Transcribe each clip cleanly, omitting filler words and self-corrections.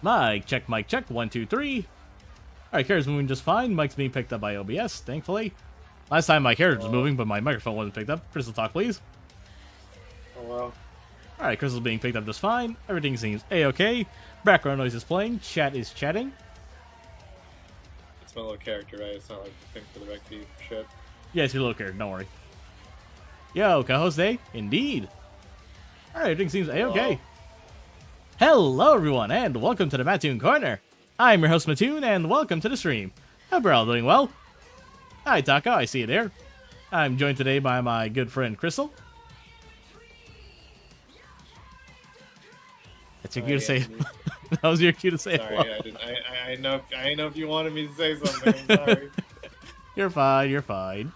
Mic check, 1, 2, 3. Alright, carrier's moving just fine. Mic's being picked up by OBS, thankfully. Last time my carriage was moving, but my microphone wasn't picked up. Crystal, talk, please. Hello. Alright, Crystal's being picked up just fine. Everything seems A-okay. Background noise is playing. Chat is chatting. It's my little character, right? It's not like the thing for the rec team shit. Yeah, it's your little character, don't worry. Yo, co-host day? Indeed. Alright, everything seems A-okay. Hello, everyone, and welcome to the Mattoon Corner. I'm your host, Mattoon, and welcome to the stream. Hope you're all doing well. Hi, Taco, I see you there. I'm joined today by my good friend, Crystal. That's your cue to say. That was your cue to say. Sorry, hello. I didn't. I know if you wanted me to say something. I'm sorry. You're fine. You're fine.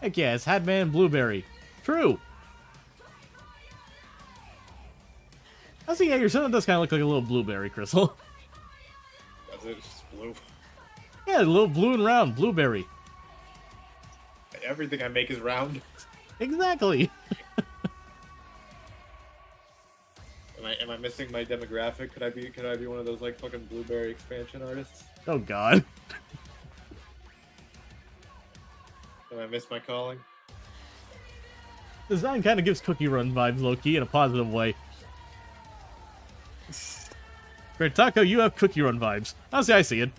Heck yes, Hatman Blueberry. True. I see. Yeah, your son does kind of look like a little blueberry, Crystal. That's it. It's just blue. Yeah, a little blue and round blueberry. Everything I make is round. Exactly. Am I missing my demographic? Could I be one of those like fucking blueberry expansion artists? Oh God. Am I miss my calling? Design kind of gives Cookie Run vibes, low-key, in a positive way. Great, Taco, you have Cookie Run vibes. Honestly, I see it.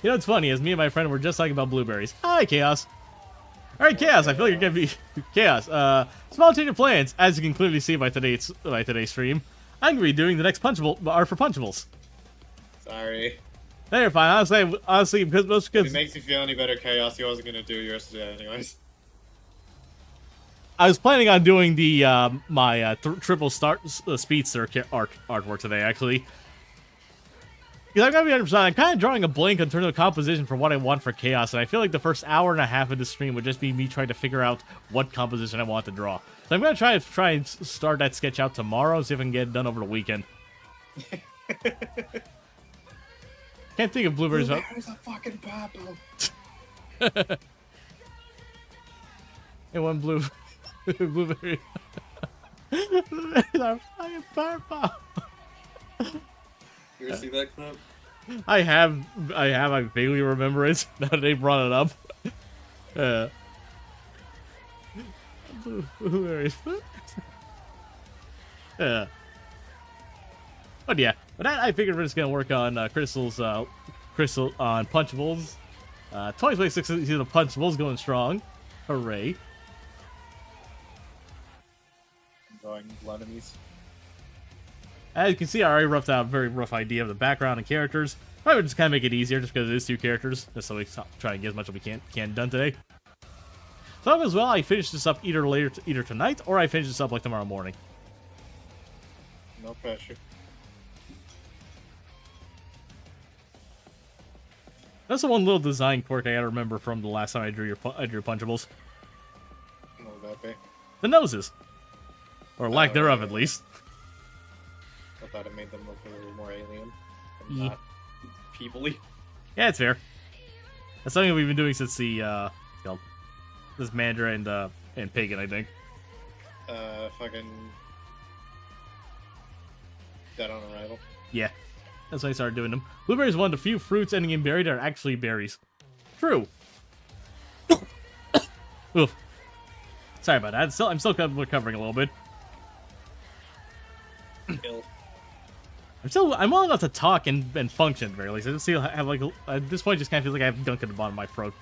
You know what's funny is me and my friend were just talking about blueberries. Hi, Chaos. Alright, Chaos, I feel like you're gonna be... Chaos, small change of plans, as you can clearly see by today's stream. I'm gonna be doing the next Punchable, art for Punchables. Sorry. No, you're fine, honestly, because most If it kids... makes you feel any better, Chaos, he wasn't gonna do yours today anyways. I was planning on doing the, my, triple speedster artwork today, actually. Because I'm gonna be 100%, I'm kind of drawing a blank in terms of composition for what I want for Chaos, and I feel like the first hour and a half of the stream would just be me trying to figure out what composition I want to draw. So I'm gonna try and start that sketch out tomorrow, see if I can get it done over the weekend. Can't think of blueberries. Blueberry's a fucking purple. Hey, one blueberry. Blueberries are fucking purple. You ever see that clip? I vaguely remember it now that they brought it up. Blueberries. But yeah, but I figured we're just gonna work on Crystal on Punchables. 2026 season of Punchables going strong. Hooray! I'm drawing enemies. As you can see, I already roughed out a very rough idea of the background and characters. I would just kind of make it easier just because it is 2 characters, just so we try and get as much as we can done today. So as well, I finish this up either tonight or I finish this up like tomorrow morning. No pressure. That's the one little design quirk I gotta remember from the last time I drew Punchables. What would that be? The noses, or lack thereof, at least. I thought it made them look a little more alien and Yeah. not people-y. Yeah, it's fair. That's something we've been doing since the this Mandra and Pagan, I think. Fucking Dead on Arrival. Yeah, that's when I started doing them. Blueberry is one of the few fruits ending in berry that are actually berries. True. Oof. Sorry about that. I'm still recovering a little bit. Ill. I'm well enough to talk and function at the very least. I just feel have like at this point, it just kind of feels like I have gunk at the bottom of my throat.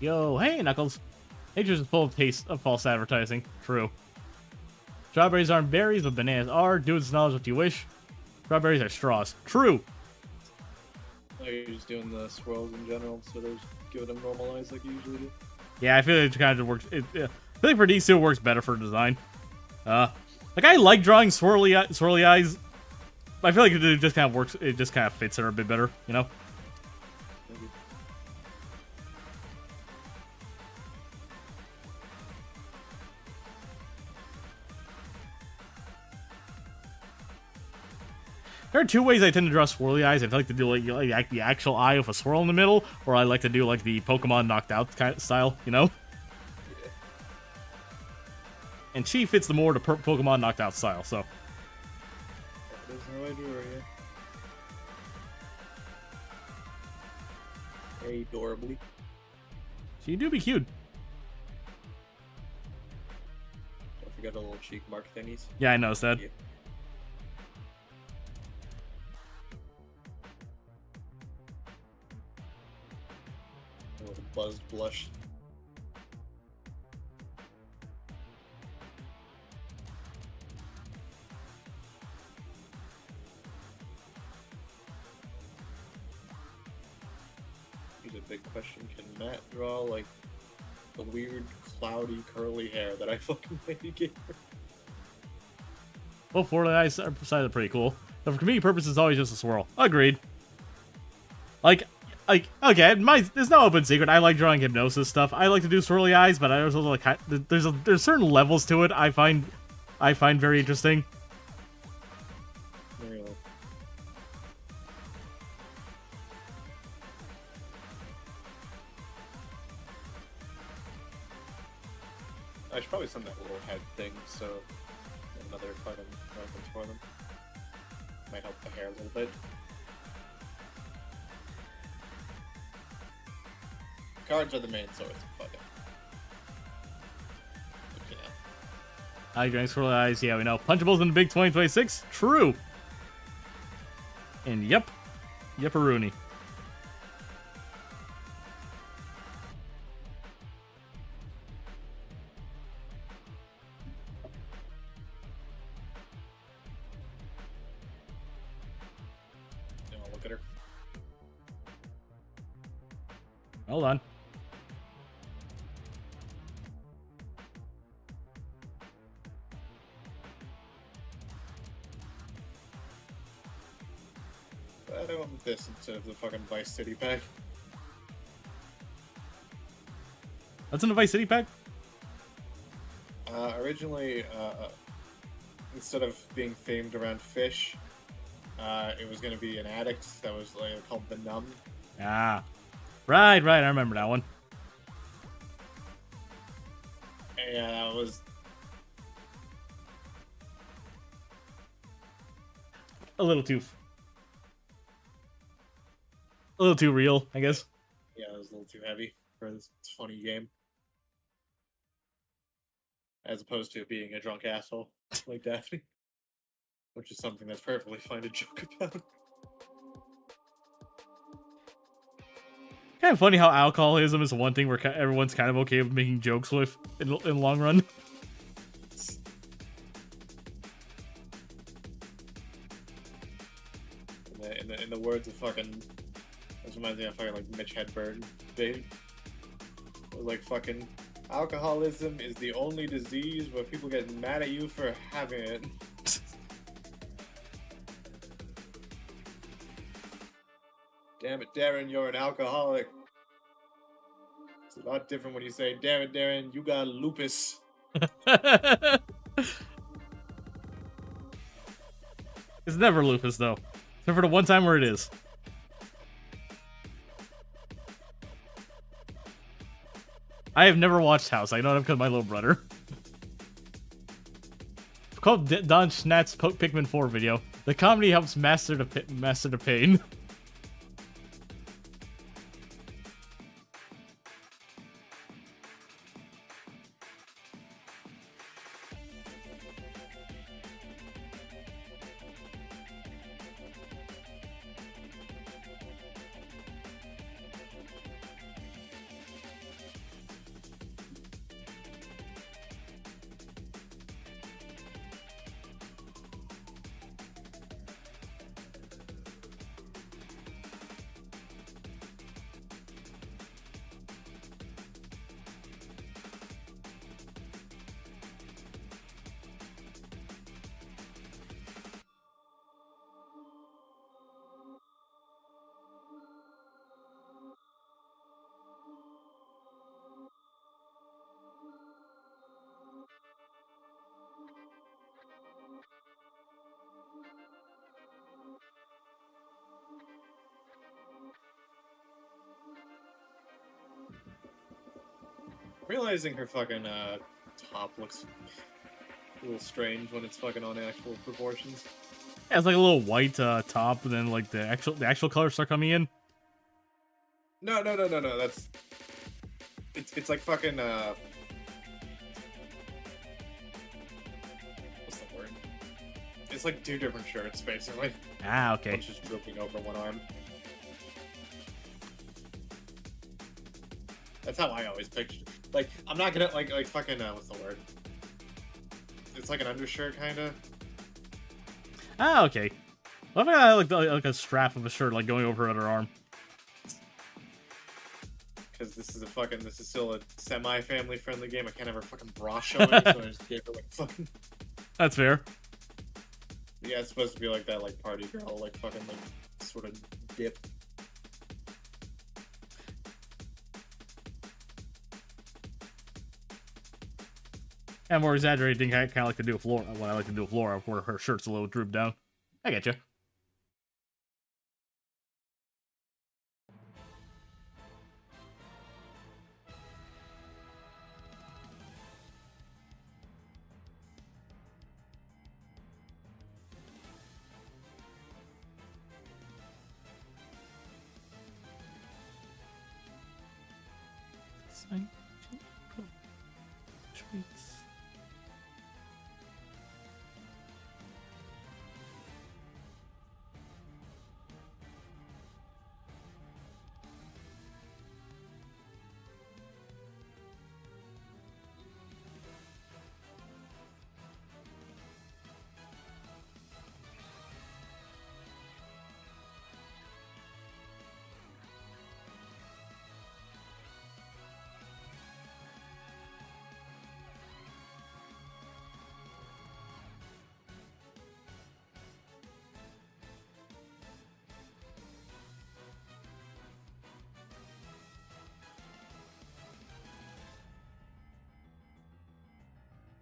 Yo, hey, Knuckles. Nature's full of taste of false advertising. True. Strawberries aren't berries, but bananas are. Do with knowledge what you wish. Strawberries are straws. True. Oh, you're just doing the swirls in general instead of giving them normal eyes like you usually do. Yeah, I feel like it kind of works. I think for DC it works better for design. Like I like drawing swirly eyes. I feel like it just kind of works. It just kind of fits her a bit better, you know. Maybe. There are two ways I tend to draw swirly eyes. I like to do like the actual eye with a swirl in the middle, or I like to do like the Pokemon knocked out kind of style, you know. Yeah. And she fits the more to Pokemon knocked out style. So There's no idea yet. Very adorably. she do be cute. Don't forget the little cheek mark thingies. Yeah, I noticed that. Yeah. A little buzzed blush. Here's a big question. Can Matt draw like the weird cloudy curly hair that I fucking made gave her? Both swirly eyes are pretty cool. But for comedic purposes, it's always just a swirl. Agreed. Like, okay, there's no open secret. I like drawing hypnosis stuff. I like to do swirly eyes, but I also like there's certain levels to it. I find very interesting. Really? I should probably send that little head thing so another fucking reference for them. Might help the hair a little bit. Cards are the main source. Fuck it. But, you know. I like drawing swirly eyes. Yeah, we know. Punchables in the big 2026. True. And yep, Rooney. You know, look at her. Hold on. I want this instead of the fucking Vice City pack. That's in the Vice City pack? Originally, instead of being themed around fish, it was going to be an addict that was like called the Numb. Ah. Right. I remember that one. And yeah, that was A little too real, I guess. yeah, it was a little too heavy for this funny game. As opposed to being a drunk asshole like Daphne. Which is something that's perfectly fine to joke about. Kind of funny how alcoholism is one thing where everyone's kind of okay with making jokes with in the long run. In the words of fucking, this reminds me of fucking like Mitch Hedberg. They like fucking, alcoholism is the only disease where people get mad at you for having it. Damn it, Darren, you're an alcoholic. It's a lot different when you say, damn it, Darren, you got lupus. It's never lupus, though. Except for the one time where it is. I have never watched House. I know that because of my little brother. It's called Don Schnatt's Pikmin 4 video. The comedy helps master the pain. realizing her fucking top looks a little strange when it's fucking on actual proportions. Yeah, it's like a little white top, and then like the actual colors start coming in. No. That's it's like fucking what's the word? It's like two different shirts basically. Ah, okay. One's just drooping over one arm. That's how I always pictured. Like, I'm not gonna like fucking what's the word? It's like an undershirt kind of. Ah, okay. What if I had like a strap of a shirt like going over her other arm? Because this is still a semi-family friendly game. I can't have her fucking bra showing, so I just gave her like fucking. That's fair. Yeah, it's supposed to be like that, like party girl, like fucking like sort of dip. And more exaggerating, kind of like to do with Flora. What I like to do with Flora, where her shirt's a little drooped down. I get you. Treats.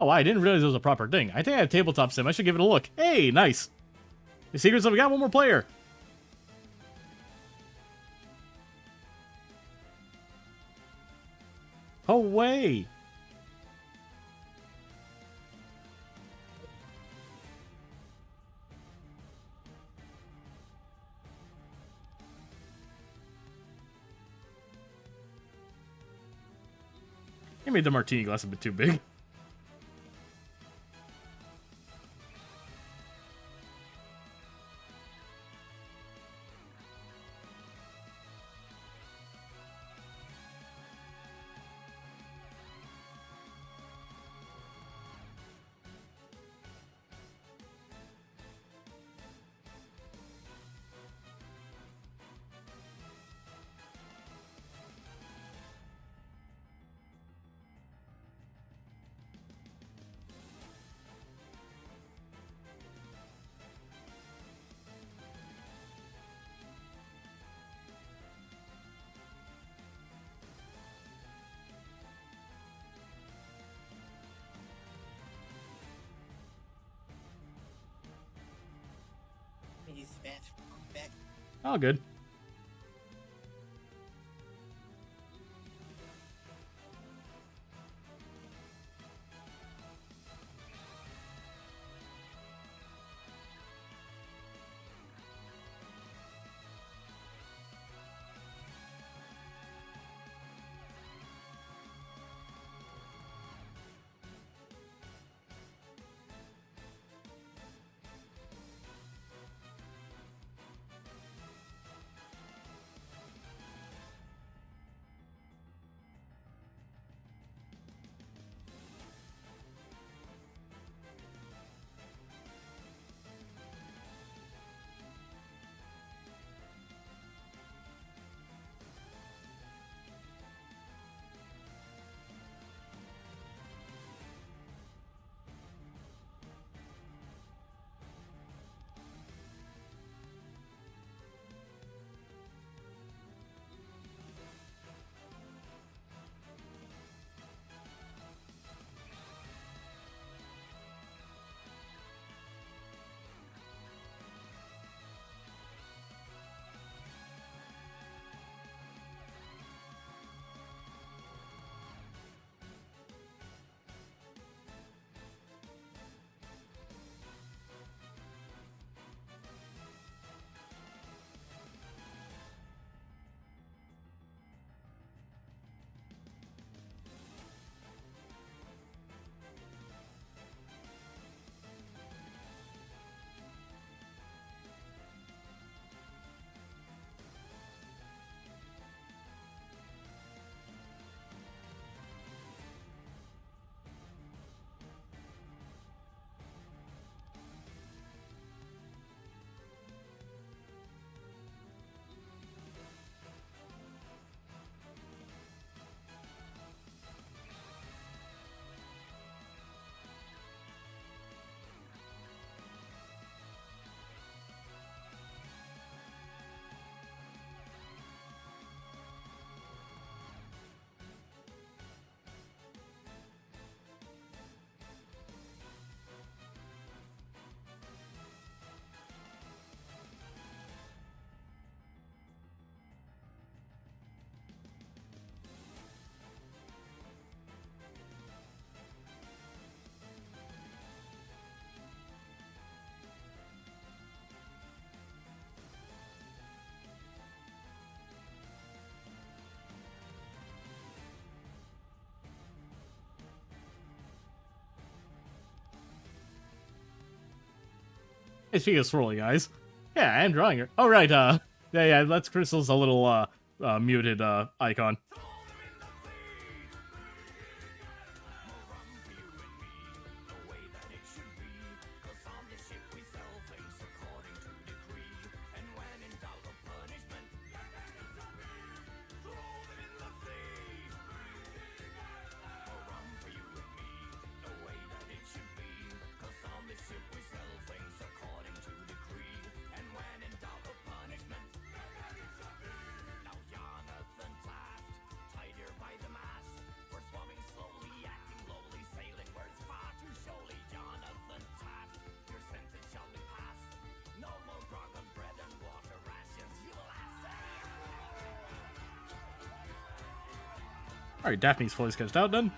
Oh, I didn't realize it was a proper thing. I think I have tabletop sim. I should give it a look. Hey, nice. The secrets of we got one more player. Oh, way. You made the martini glass a bit too big. Oh, good. Hey, speaking of swirly guys, yeah, I am drawing her. Oh right, yeah, that's Crystal's a little muted icon. Alright, Daphne's fully sketched out then.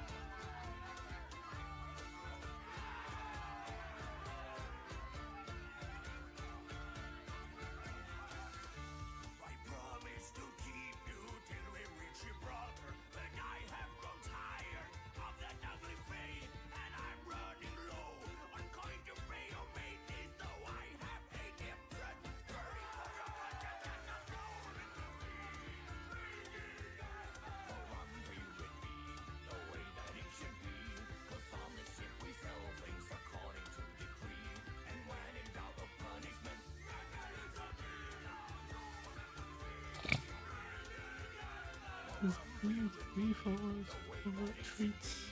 Treats.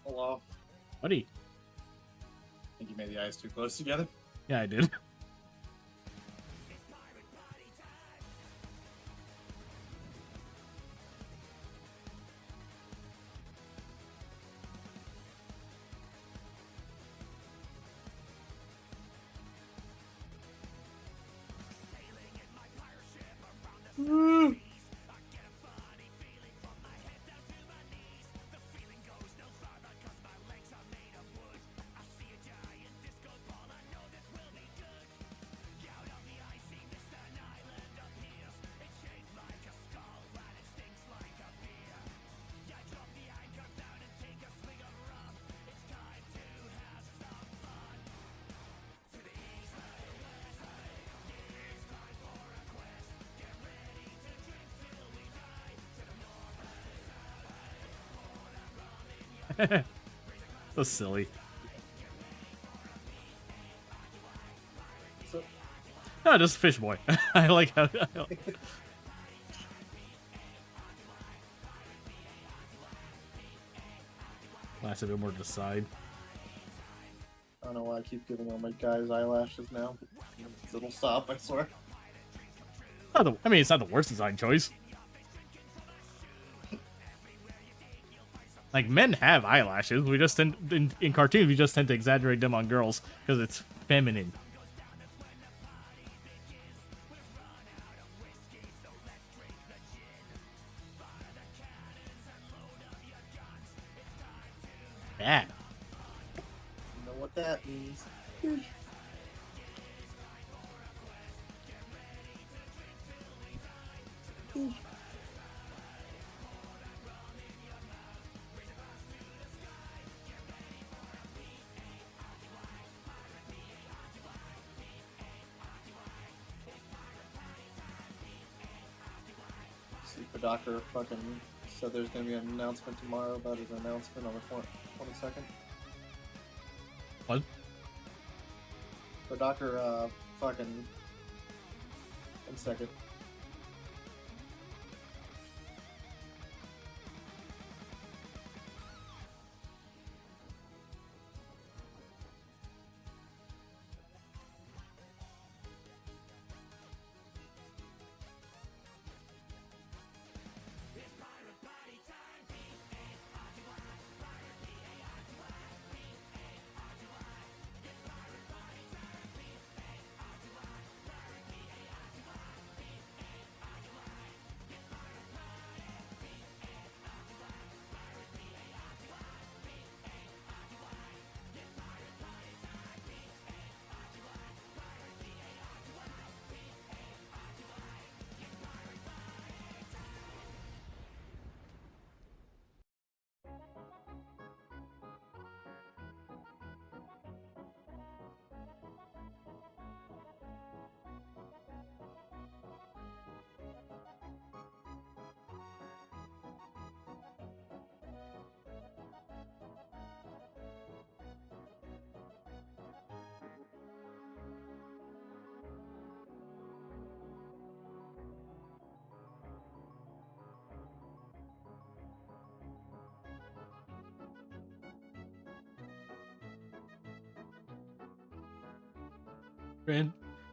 Hello. Buddy. I think you made the eyes too close together. Yeah, I did. So silly. So, No, just Fish Boy. I like how. Last a bit more to the side. I don't know why I keep giving all my guys eyelashes now. It'll stop, I swear. I mean, it's not the worst design choice. Like, men have eyelashes. We just tend, in cartoons, we just tend to exaggerate them on girls because it's feminine. Yeah. You know what that means. See, the doctor fucking said there's gonna be an announcement tomorrow about his announcement on the 22nd. What? The doctor, fucking... 1 second.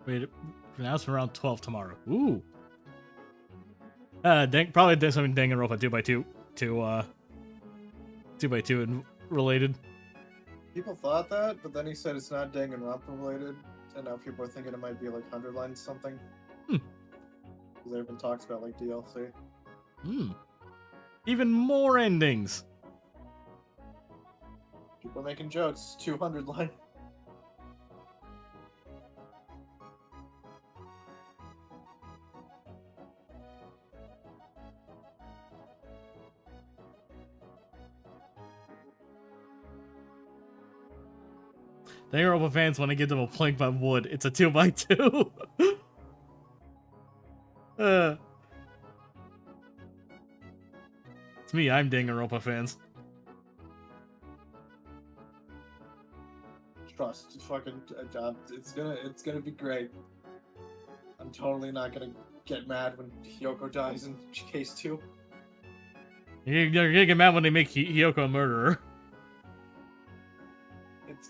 Wait, announcement around 12 tomorrow. Ooh. Probably did something Danganronpa 2x2 to 2x2 and related. People thought that, but then he said it's not Danganronpa related, and now people are thinking it might be like 100 lines something. Because there have been talks about like DLC. Even more endings. People are making jokes. 200 line. Danganronpa fans want to give them a plank by wood. It's a 2x2. It's me. I'm Danganronpa fans. Trust, just fucking, it's gonna be great. I'm totally not gonna get mad when Hyoko dies in case 2. You're gonna get mad when they make Hyoko a murderer.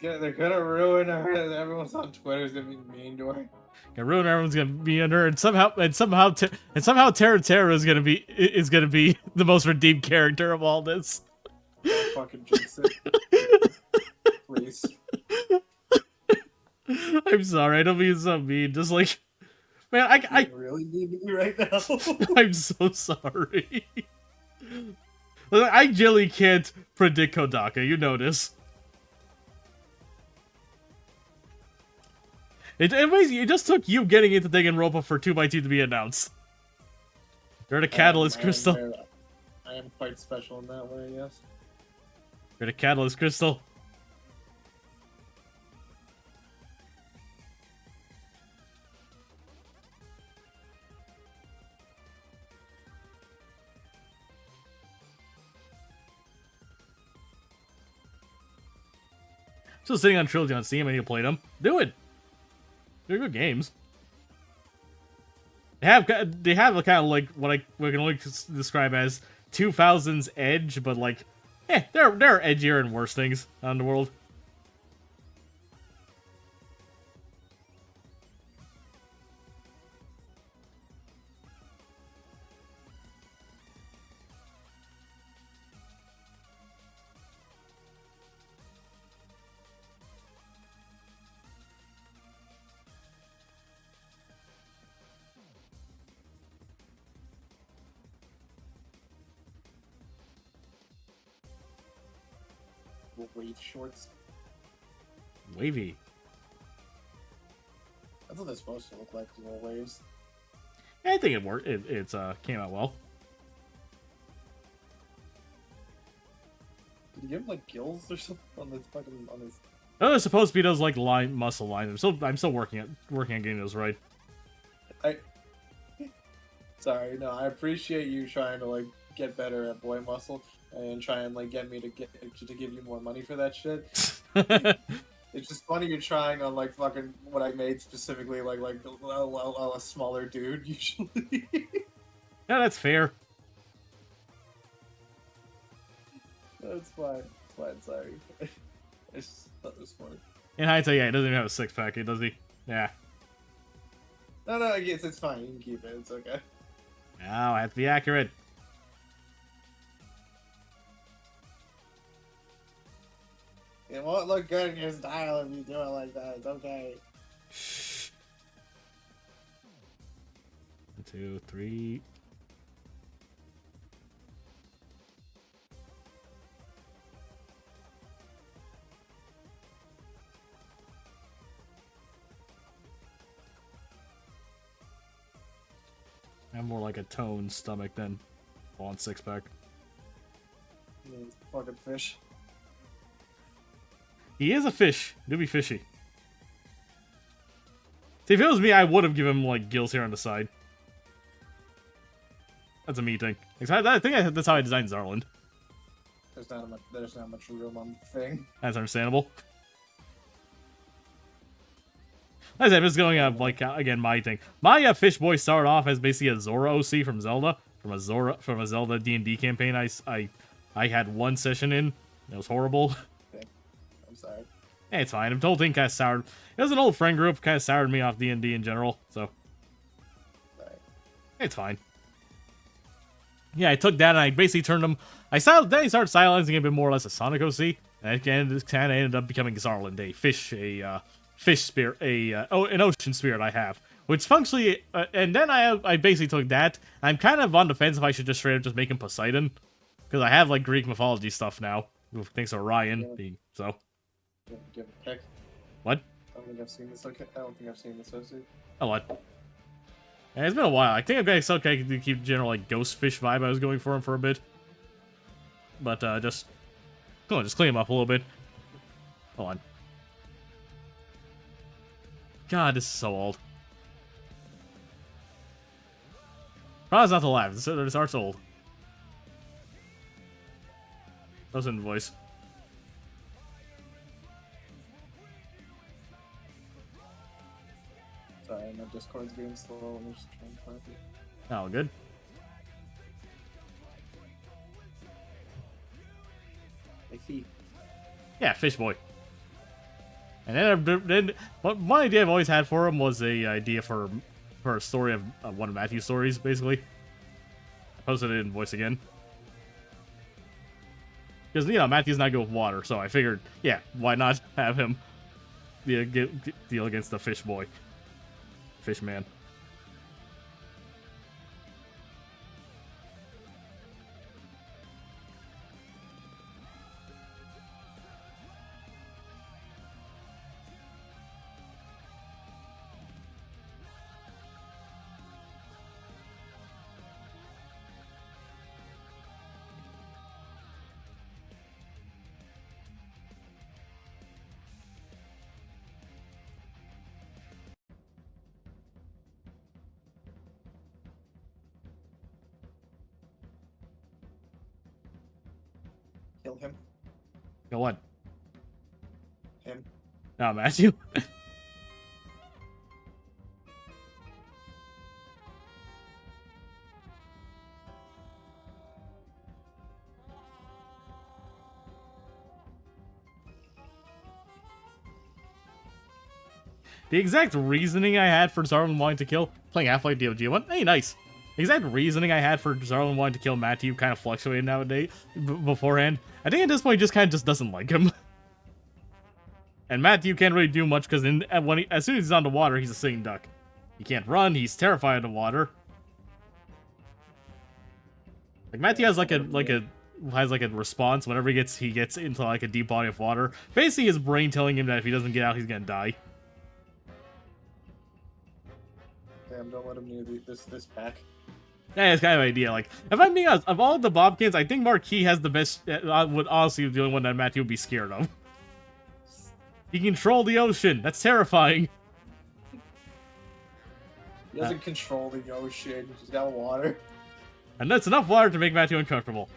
They're gonna ruin her. Everyone's on Twitter's gonna be mean to her. Gonna ruin her. Everyone's gonna be under, and somehow Terra Terra is gonna be the most redeemed character of all this. Don't fucking jinx it, please. I'm sorry. I don't mean so mean. Just like, man, I really need me right now. I'm so sorry. I generally can't predict Kodaka. You know this. It just took you getting into Danganronpa for 2x2 to be announced. You're the catalyst, Crystal. I am quite special in that way, yes. You're the catalyst, Crystal. Still sitting on Trilogy on Steam. I need to play them. Do it. They're good games. They have a kind of like what we can only describe as 2000s edge, but like, there are edgier and worse things on the world. Wave shorts. Wavy. That's what they're supposed to look like, little waves. I think it worked. It came out well. Did you give him like gills or something on this fucking on his? Oh, there's supposed to be those like muscle lines. I'm still working on getting those right. Sorry, no, I appreciate you trying to like get better at boy muscle and try and like get me to give you more money for that shit. It's just funny you're trying on like fucking what I made specifically like a smaller dude usually. Yeah, that's fair. That's fine. It's fine. Sorry. I just thought it was funny. In hindsight, yeah, he doesn't even have a six-pack, does he? Yeah. No, it's fine. You can keep it. It's okay. Now I have to be accurate. It won't look good in your style if you do it like that. It's okay. 1, 2, 3. I'm more like a toned stomach than on six-pack. Yeah, it's a fucking fish. He is a fish. Do be fishy. See, if it was me, I would have given him, like, gills here on the side. That's a me thing. I think that's how I designed Zarland. There's not much room on the thing. That's understandable. Like I said, this is going up, like, again, my thing. My Fish Boy started off as basically a Zora OC from Zelda. From a Zelda D&D campaign I had one session in. It was horrible. Okay. I'm sorry. Hey, it's fine. The whole thing kind of soured. It was an old friend group, kind of soured me off D&D in general, so. Sorry. It's fine. Yeah, I took that and I basically turned him. Then I started silencing him a bit more or less a Sonic OC, and it kind of ended up becoming Zarland, a fish spirit, an ocean spirit I have, which functionally, and then I basically took that. I'm kind of on the fence if I should just straight up just make him Poseidon, because I have like Greek mythology stuff now, thanks to Orion being so. Do you have a pick? What? I don't think I've seen this. Okay, I don't think I've seen this OC. Oh, what? Yeah, it's been a while. I think I'm getting so okay to keep general like ghost fish vibe I was going for him for a bit, but just clean him up a little bit. Hold on. God, this is so old. Probably not to laugh. This art's old. That was in voice. Sorry, my Discord's being slow. I'm just trying to find it. Oh, good. I see. Yeah, Fish Boy. And then one idea I've always had for him was a idea for a story of one of Matthew's stories, basically. I posted it in voice again. Because, you know, Matthew's not good with water, so I figured, yeah, why not have him deal against the Fish Boy. Fish Man. Kill him. Go on. Him. No, Matthew. The exact reasoning I had for Zarlan wanting to kill, playing Half-Life DOG 1, hey, nice. The exact reasoning I had for Zarlan wanting to kill Matthew kind of fluctuated nowadays, beforehand. I think at this point he just kind of just doesn't like him. And Matthew can't really do much because as soon as he's on the water, he's a sitting duck. He can't run, he's terrified of the water. Like Matthew has like a response whenever he gets into like a deep body of water. Basically his brain telling him that if he doesn't get out, he's gonna die. Yeah, Sam, don't let him near this pack. Yeah, it's kind of an idea. Like, if I'm being honest, of all the Bobkins, I think Marquis has the best. Would honestly be the only one that Matthew would be scared of. He can control the ocean. That's terrifying. He doesn't control the ocean. He's got water. And that's enough water to make Matthew uncomfortable.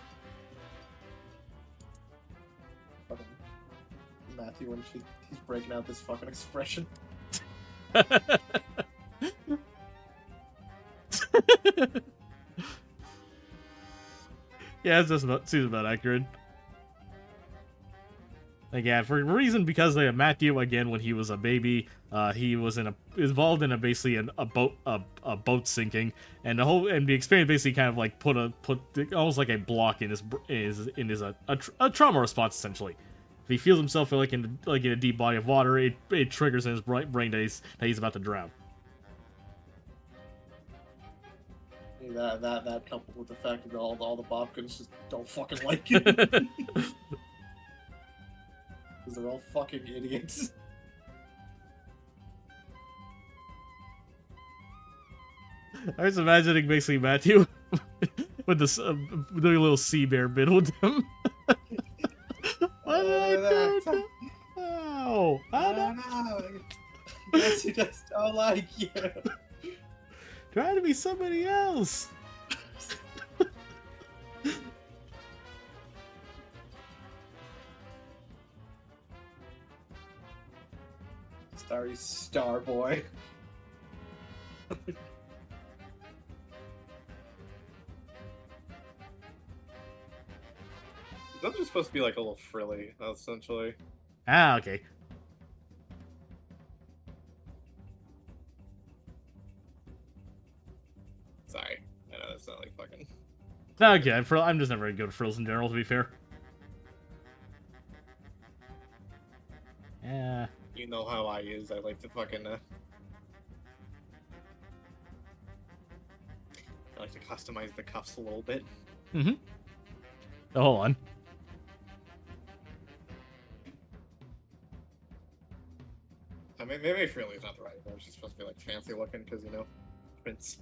Fucking Matthew, when he's breaking out this fucking expression. Yeah, seems about accurate. Again, for a reason, because Matthew, again, when he was a baby, he was involved in basically a boat sinking, and the experience basically kind of like put almost like a block in his trauma response essentially. If he feels himself like in a deep body of water, it triggers in his brain that he's about to drown. That coupled with the fact that all the Bobkins just don't fucking like it. Because they're all fucking idiots. I was imagining basically Matthew with this doing a little sea bear bit with him. What did I do? Oh, I don't know. I guess he just don't like you. Try to be somebody else. Starry Star Boy. Those are supposed to be like a little frilly, essentially. Ah, okay. Sorry, I know that's not like fucking. Okay, I'm just never very good at frills in general, to be fair. Yeah. You know how I is. I like to fucking. I like to customize the cuffs a little bit. Mm-hmm. Oh, hold on. I mean, maybe frilly is not the right word. It's just supposed to be like fancy looking because, you know, Prince.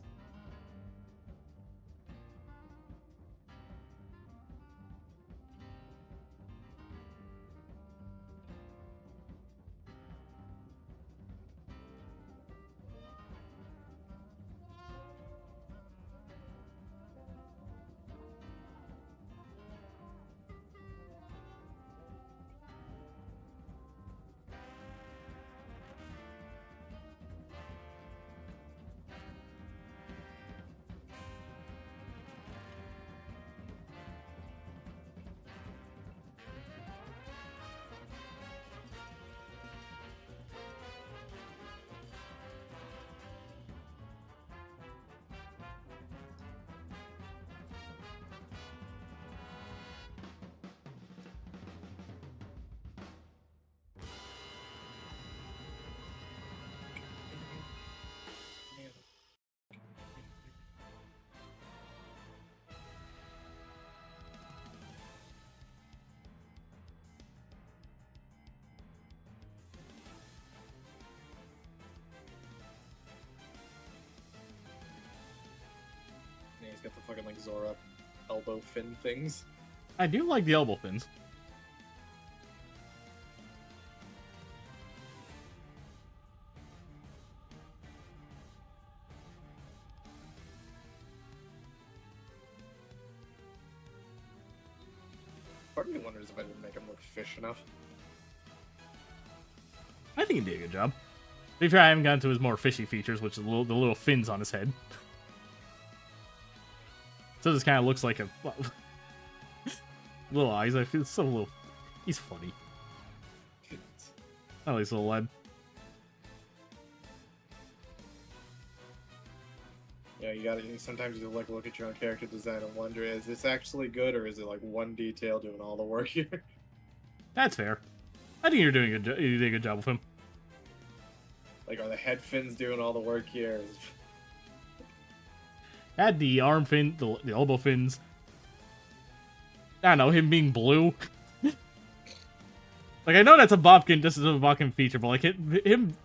Yeah, he's got the fucking like Zora elbow fin things. I do like the elbow fins. Part of me wonders if I didn't make him look fish enough. I think he did a good job. To be fair, I haven't gotten to his more fishy features, which is the little fins on his head. So this kind of looks like a little eyes. I feel so little. He's funny. I like his little lad. Yeah, you gotta. Sometimes you like look at your own character design and wonder: is this actually good, or is it like one detail doing all the work here? That's fair. I think you're doing you did a good job with him. Like, are the head fins doing all the work here? Add the arm fin, the elbow fins. I don't know, him being blue. Like, I know that's a Bobkin, just as a Bobkin feature, but like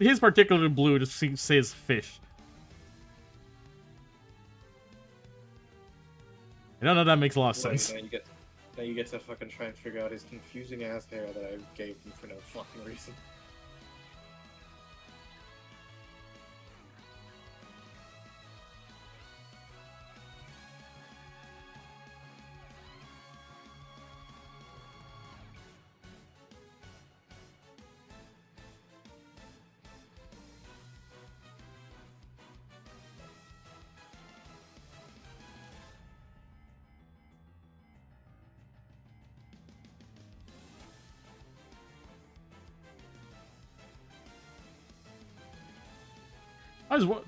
his particular blue just says fish. No, that makes a lot of Well, sense. now you get to fucking try and figure out his confusing ass hair that I gave him for no fucking reason.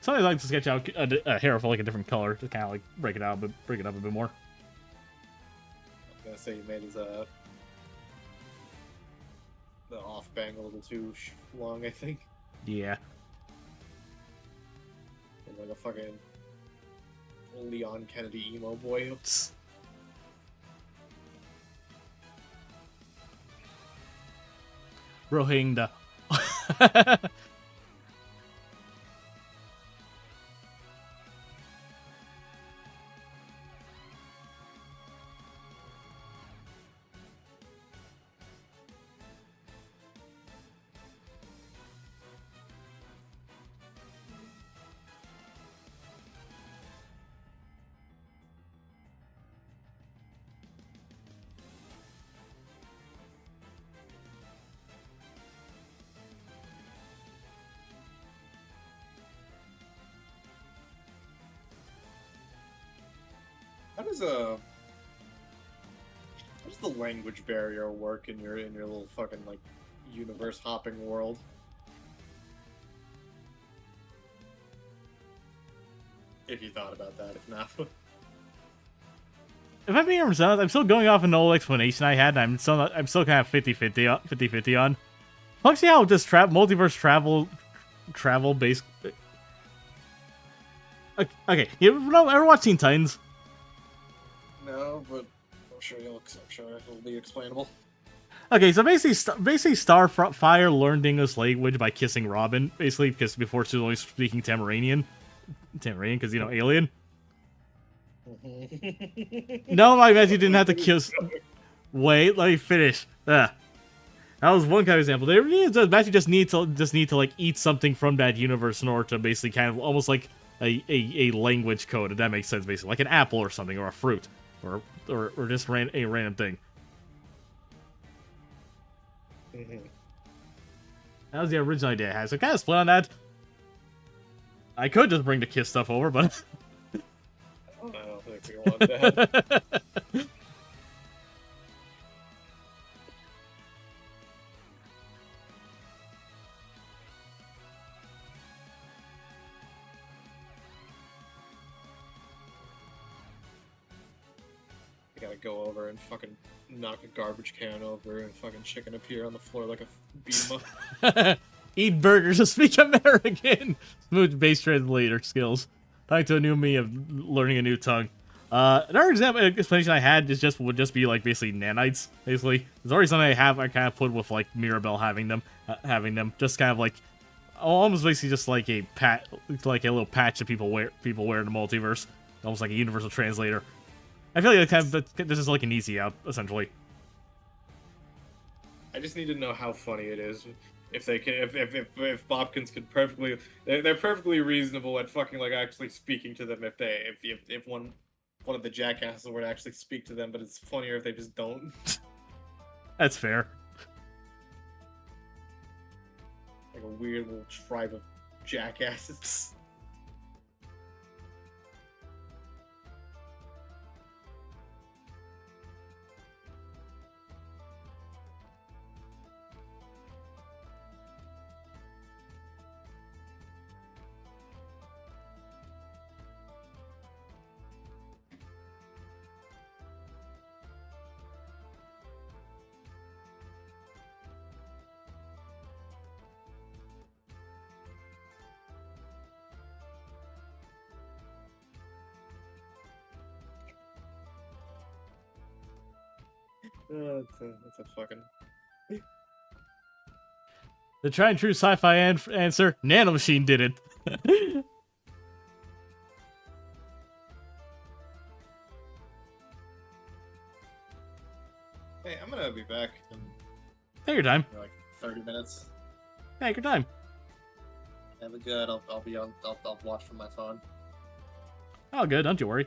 Sometimes I like to sketch out a hair for like a different color to kind of like break it up a bit more. I'm gonna say you made his the off bang a little too long, I think. Yeah. Like a fucking Leon Kennedy emo boy. Rohingya. How does the language barrier work in your little fucking like universe hopping world? If you thought about that, if not. If I'm being honest, I'm still going off an old explanation I had, and I'm still kind of 50-50 on. Let's see how this multiverse travel based. Okay, you ever watch Teen Titans? No, but I'm sure it'll be explainable. Okay, so basically Starfire learned English language by kissing Robin, basically, because before she was only speaking Tamaranian, because, you know, alien. No, I meant you didn't have to kiss. Wait, let me finish. That was one kind of example. They actually just need to like eat something from that universe in order to basically kind of almost like a language code, if that makes sense, basically. Like an apple or something, or a fruit. Or just a random thing. That was the original idea I had, so kind of split on that. I could just bring the kiss stuff over, but I don't think we want that. I gotta go over and fucking knock a garbage can over and fucking chicken appear on the floor like a beat 'em up. eat burgers to speak American. Smooth base translator skills. Talking to a new me of learning a new tongue. Another explanation I had would just be like basically nanites. Basically, there's already something I kind of put with like Mirabelle having them, just kind of like almost basically just like a little patch that people wear in the multiverse, almost like a universal translator. I feel like this is like an easy out, essentially. I just need to know how funny it is. If they can, if Bobkins could perfectly, they're perfectly reasonable at fucking like actually speaking to them. If one of the jackasses were to actually speak to them, but it's funnier if they just don't. That's fair. Like a weird little tribe of jackasses. That's a fucking... The tried and true sci-fi answer: Nanomachine did it. your time. Like 30 minutes. Take your time. Yeah, but good. I'll be on. I'll watch from my phone. Oh, good. Don't you worry.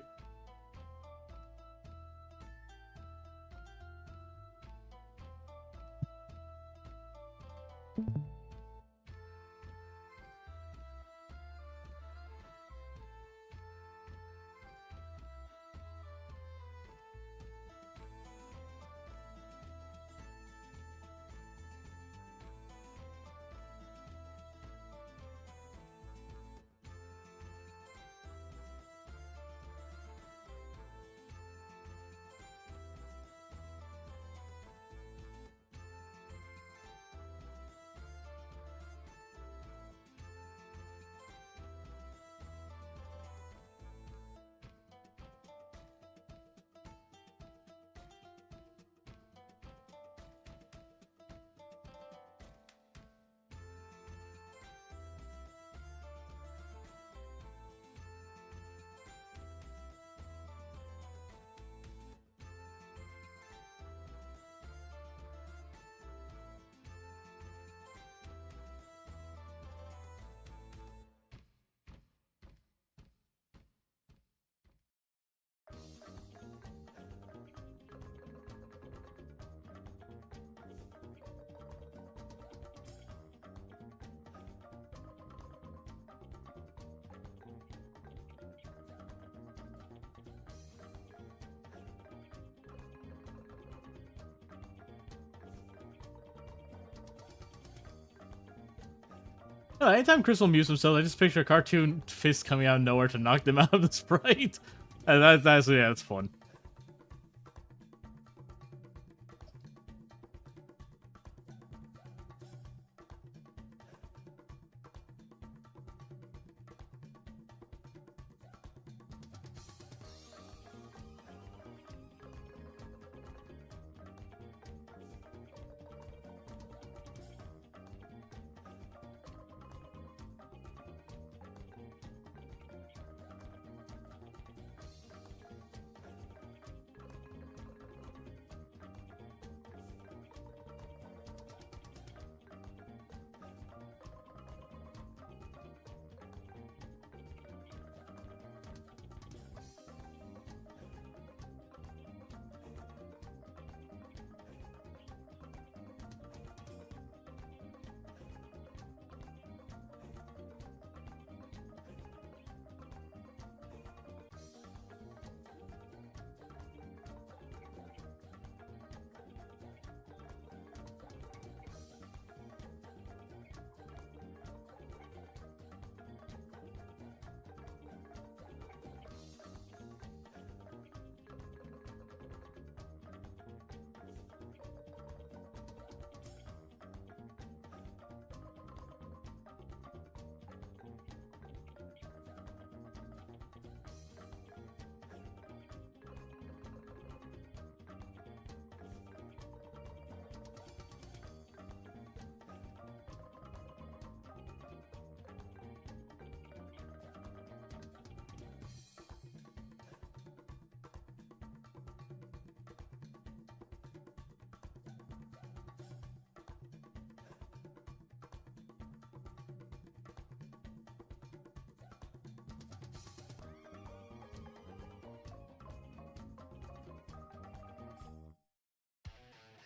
Anytime Crystal mutes himself, I just picture a cartoon fist coming out of nowhere to knock them out of the sprite. And that's fun.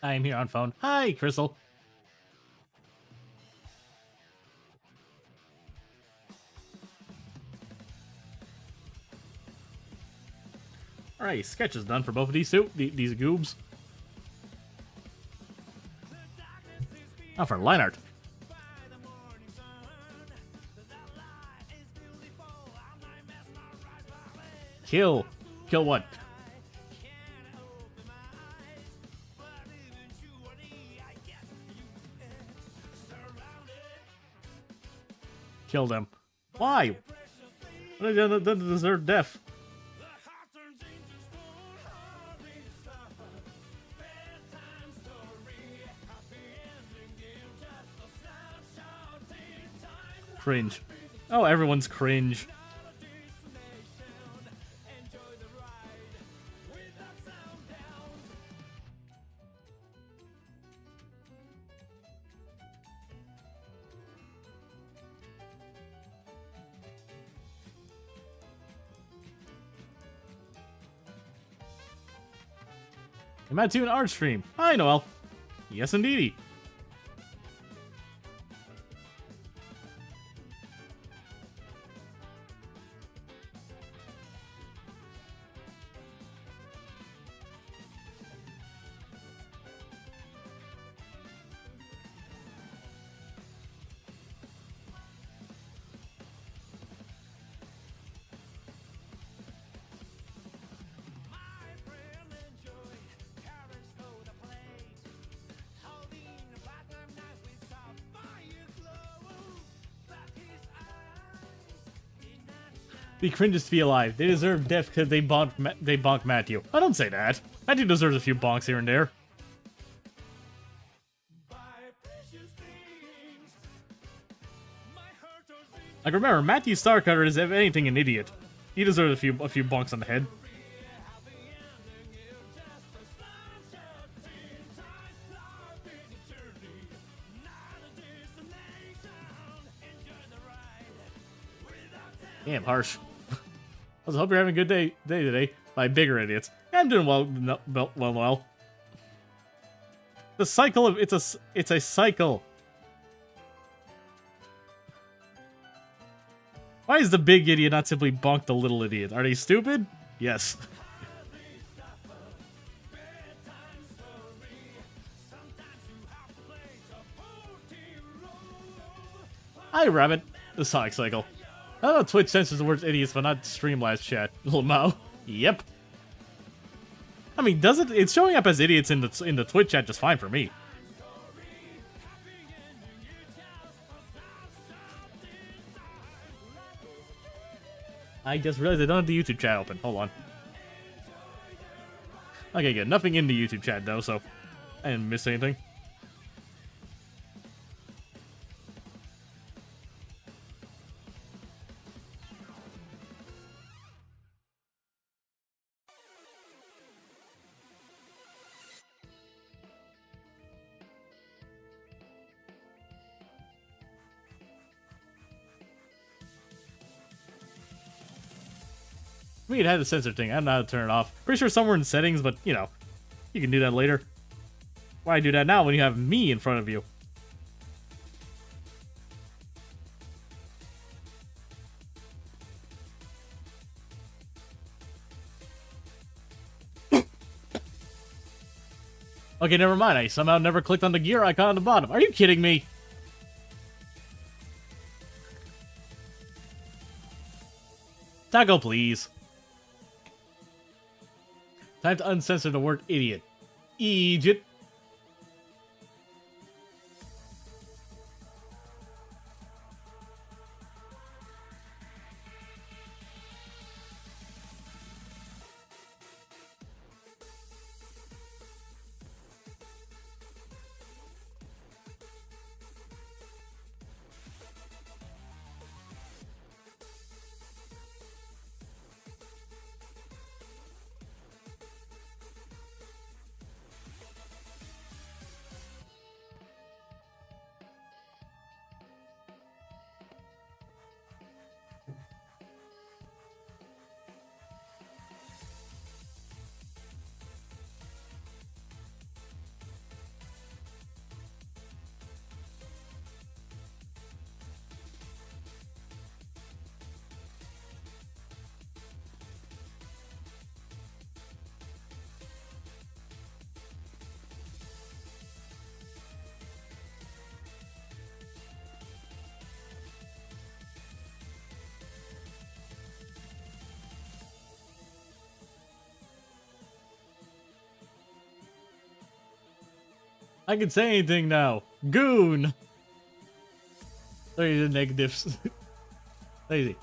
I am here on phone. Hi, Crystal. Alright, sketch is done for both of these these goobs. Now for line art. Kill. Kill what? Kill them. Why? They don't deserve death. Cringe. Oh, everyone's cringe. I'm at to an art stream. Hi, Noel. Yes, indeedy. The cringes to be alive. They deserve death because they bonked Matthew. I don't say that. Matthew deserves a few bonks here and there. Like, remember, Matthew Starcutter is, if anything, an idiot. He deserves a few bonks on the head. Damn, harsh. I hope you're having a good day today. By bigger idiots. Yeah, I'm doing well. The cycle of it's a cycle. Why is the big idiot not simply bonk the little idiot? Are they stupid? Yes. Hi, Rabbit. The Sonic Cycle. I don't know Twitch censors the words idiots, but not Streamlabs chat. Little Mo. Yep. I mean, does it? It's showing up as idiots in the Twitch chat just fine for me. I just realized I don't have the YouTube chat open. Hold on. Okay, good. Nothing in the YouTube chat though, so I didn't miss anything. I mean, it had the censor thing. I don't know how to turn it off. Pretty sure somewhere in settings, but, you know, you can do that later. Why do that now when you have me in front of you? Okay, never mind. I somehow never clicked on the gear icon on the bottom. Are you kidding me? Taco, please. Time to uncensor the word idiot. Egypt. I can say anything now. Goon! There's the negatives. Lazy.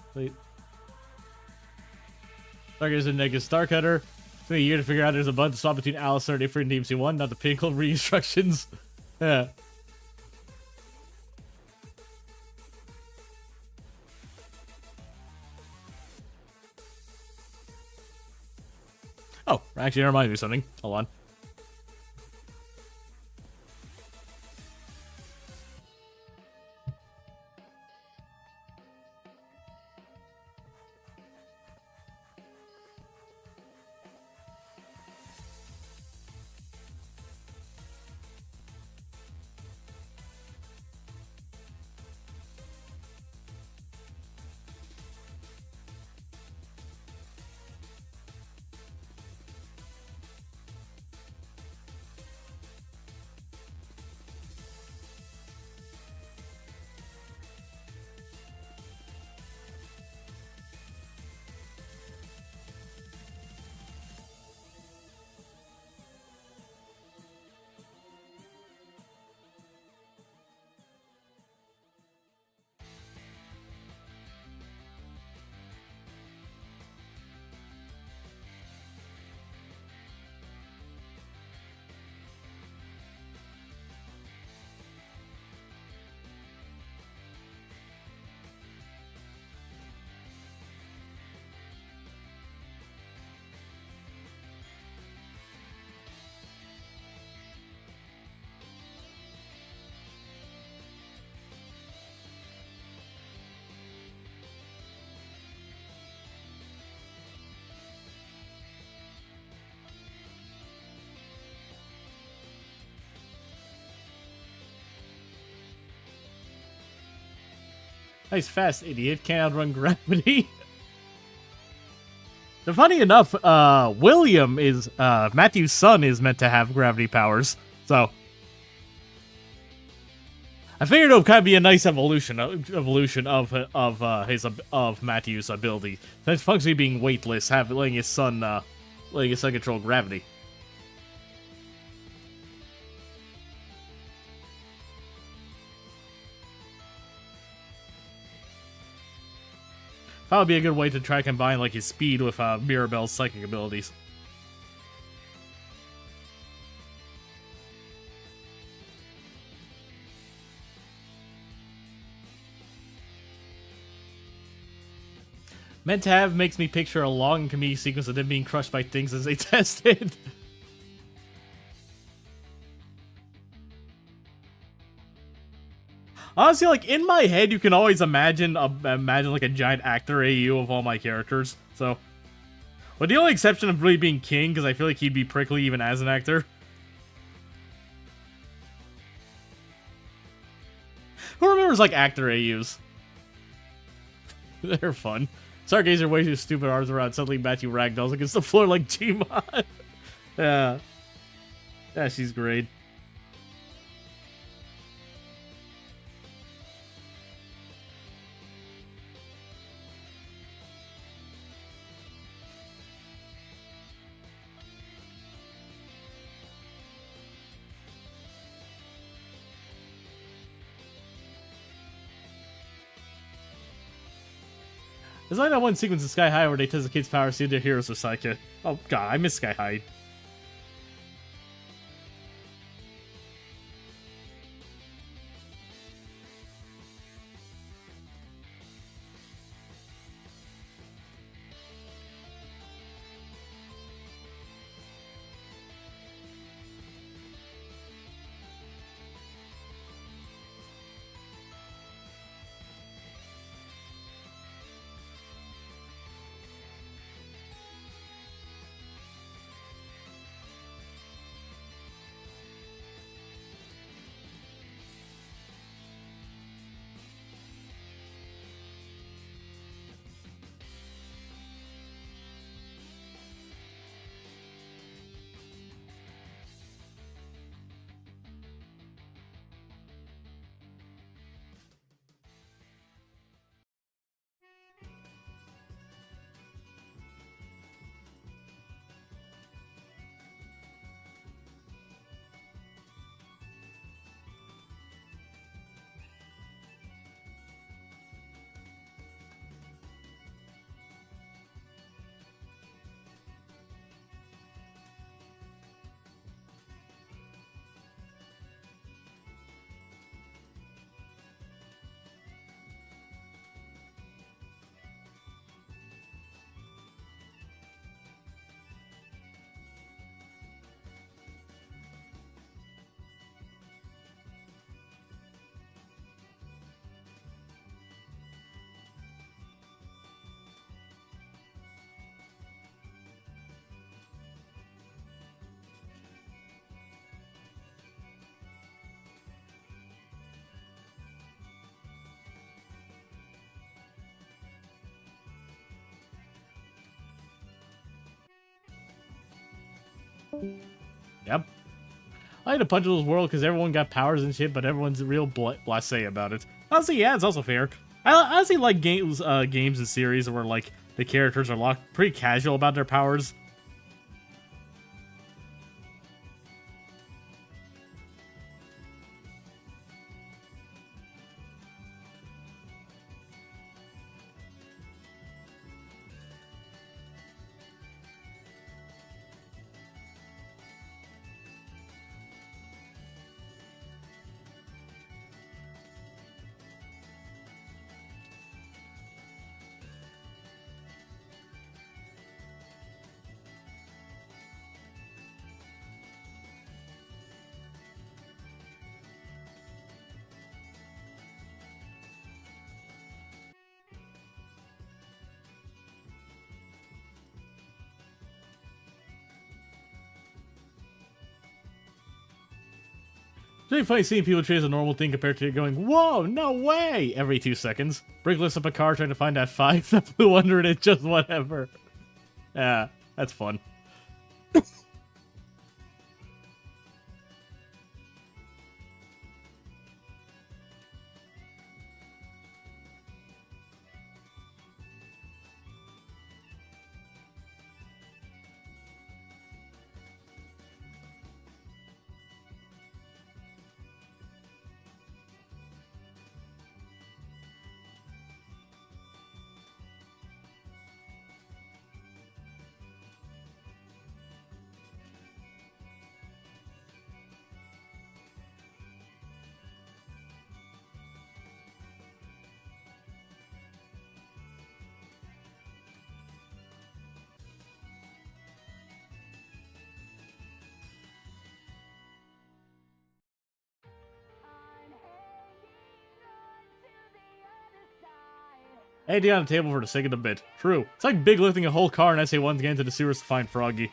There's a negative star cutter. It took me a year to figure out there's a bunch of swap between Alistair and different teams. One, not the pinnacle re-instructions. Yeah. Oh, actually, that reminds me of something. Hold on. Nice fast, idiot. Can't outrun gravity. So funny enough, William is, Matthew's son is meant to have gravity powers. So, I figured it would kind of be a nice evolution of Matthew's ability. That's functionally being weightless, letting his son control gravity. That would be a good way to try to combine like his speed with Mirabelle's psychic abilities. Meant to have makes me picture a long comedic sequence of them being crushed by things as they tested. Honestly, like in my head, you can always imagine like a giant actor AU of all my characters. So, with the only exception of really being King, because I feel like he'd be prickly even as an actor. Who remembers like actor AUs? They're fun. Stargazer waves his stupid arms around, suddenly Matthew ragdolls against the floor like Gmod. Yeah. Yeah, she's great. There's like that one sequence in Sky High where they test the kids' powers, see their heroes are psychic. Oh god, I miss Sky High. Yep. I like to Punchables world because everyone got powers and shit, but everyone's real blasé about it. Honestly, yeah, it's also fair. I honestly like games and series where like the characters are pretty casual about their powers. It's really funny seeing people treat it as a normal thing compared to going, whoa, no way, every 2 seconds. Brick lifts up a car trying to find that 5 that flew under it, it's just whatever. Yeah, that's fun. AD on the table for the sake of the bit. True. It's like big lifting a whole car in SA1 to get into the sewers to find Froggy.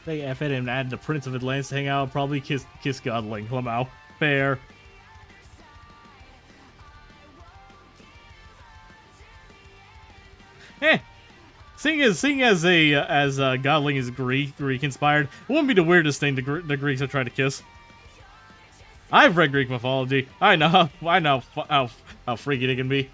They F it and add the Prince of Atlantis to hang out. Probably kiss Godling. Lamau. Fair. Seeing as Godling is Greek inspired, it wouldn't be the weirdest thing the Greeks have tried to kiss. I've read Greek mythology. I know how freaky they can be.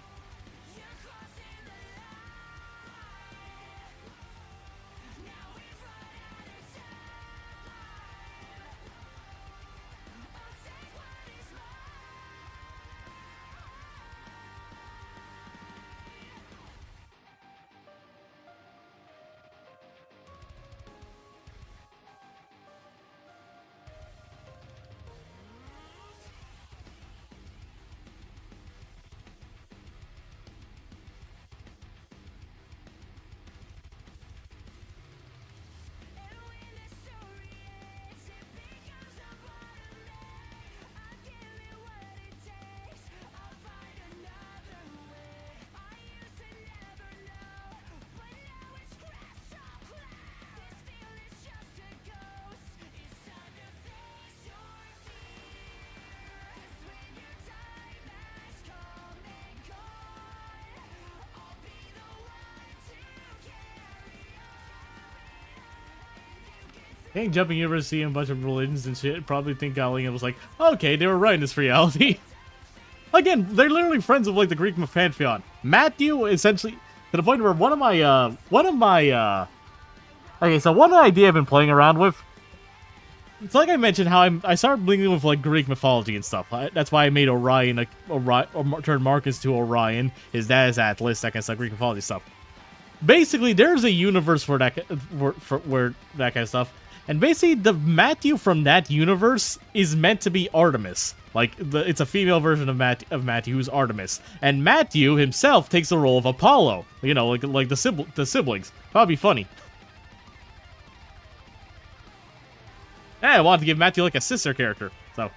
I think jumping university and a bunch of religions and shit probably think Godling was like, okay, they were right in this reality. Again, they're literally friends of like the Greek pantheon. Matthew essentially to the point where one idea I've been playing around with. It's like I mentioned how I started blinking with like Greek mythology and stuff. That's why I made Orion, turned Marcus to Orion. His dad is Atlas, that kind of stuff, Greek mythology stuff. Basically, there's a universe for that where that kind of stuff. And basically, the Matthew from that universe is meant to be Artemis. Like, it's a female version of Matthew who's Artemis. And Matthew himself takes the role of Apollo. You know, like the siblings. Probably funny. Yeah, I wanted to give Matthew like a sister character, so.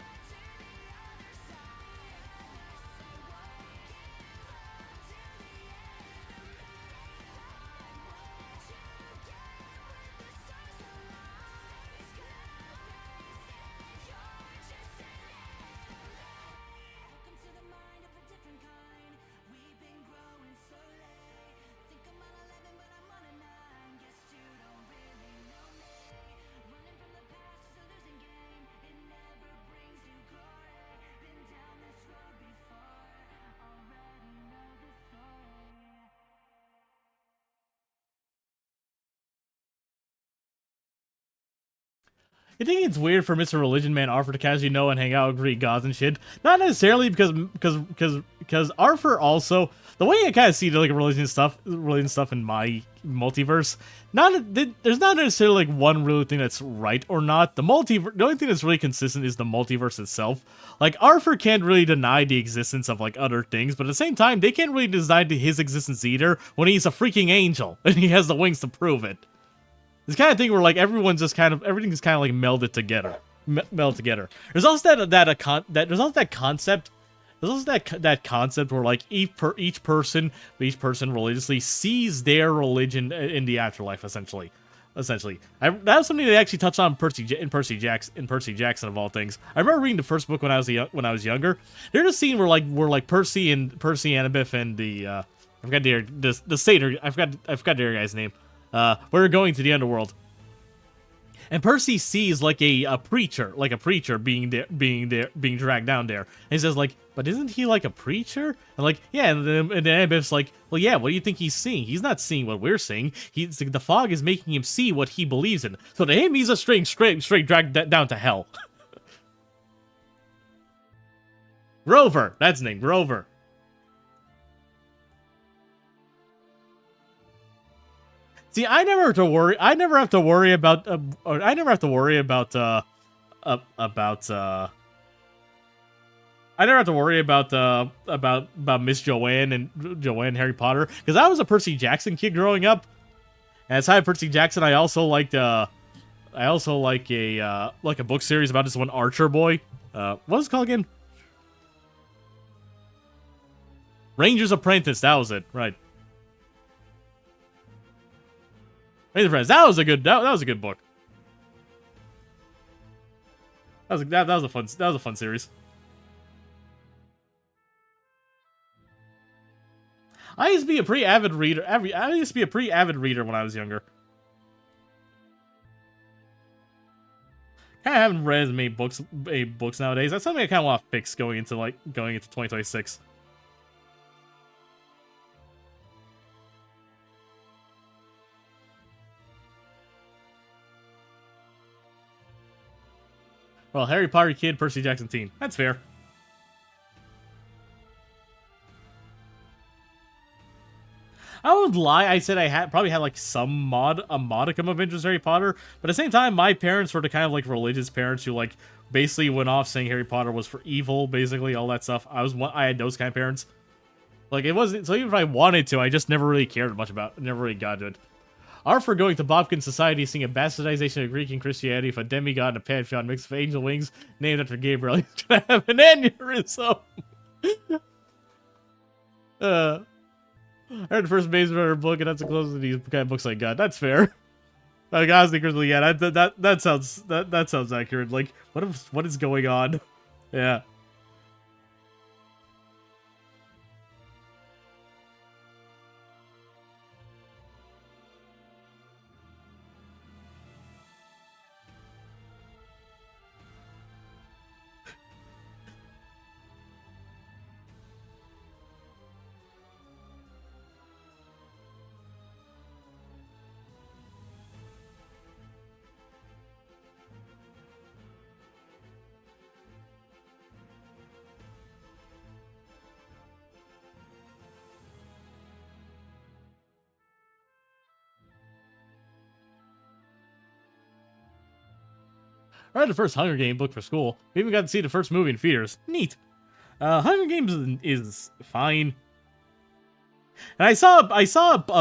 You think it's weird for Mr. Religion Man Arthur to casually know and hang out with Greek gods and shit? Not necessarily because Arthur also the way I kind of see the like religion stuff in my multiverse. There's not necessarily like one real thing that's right or not. The only thing that's really consistent is the multiverse itself. Like Arthur can't really deny the existence of like other things, but at the same time they can't really deny his existence either when he's a freaking angel and he has the wings to prove it. This kind of thing where like everything's kind of like melded together, There's also that concept where like each person religiously sees their religion in the afterlife. Essentially, that was something they actually touched on in Percy Jackson of all things. I remember reading the first book when I was younger. There's a scene where Percy Annabeth and I forgot the satyr. I forgot the other guy's name. We're going to the underworld, and Percy sees like a preacher being dragged down there. And he says like, "But isn't he like a preacher?" And like, yeah, and then Annabeth's like, "Well, yeah. What do you think he's seeing? He's not seeing what we're seeing. The fog is making him see what he believes in. So to him, he's a straight dragged down to hell." Grover, that's his name, Grover. See, I never have to worry about Miss Joanne and Harry Potter because I was a Percy Jackson kid growing up. And aside from Percy Jackson, I also like a book series about this one Archer boy. What was it called again? Ranger's Apprentice. That was it, right? That was a good book. That was a fun series. I used to be a pretty avid reader. I used to be a pretty avid reader when I was younger. I haven't read as many books nowadays. That's something I kind of want to fix going into 2026. Well, Harry Potter kid, Percy Jackson teen. That's fair. I won't lie, I said I probably had like a modicum of interest in Harry Potter, but at the same time, my parents were the kind of like religious parents who like basically went off saying Harry Potter was for evil, basically all that stuff. I had those kind of parents. Like it wasn't so even if I wanted to, I just never really cared much about, never really got to it. Arthur going to Bobkin Society, seeing a bastardization of Greek and Christianity for a demigod and a pantheon mixed with angel wings, named after Gabriel. He's gonna have an aneurysm. I read the first Maze Runner book, and that's the closest to these kind of books I got. That's fair. Like honestly, yeah, that sounds accurate. Like, what is going on? Yeah. I read the first Hunger Game book for school. We even got to see the first movie in theaters. Neat. Hunger Games is fine. And I saw a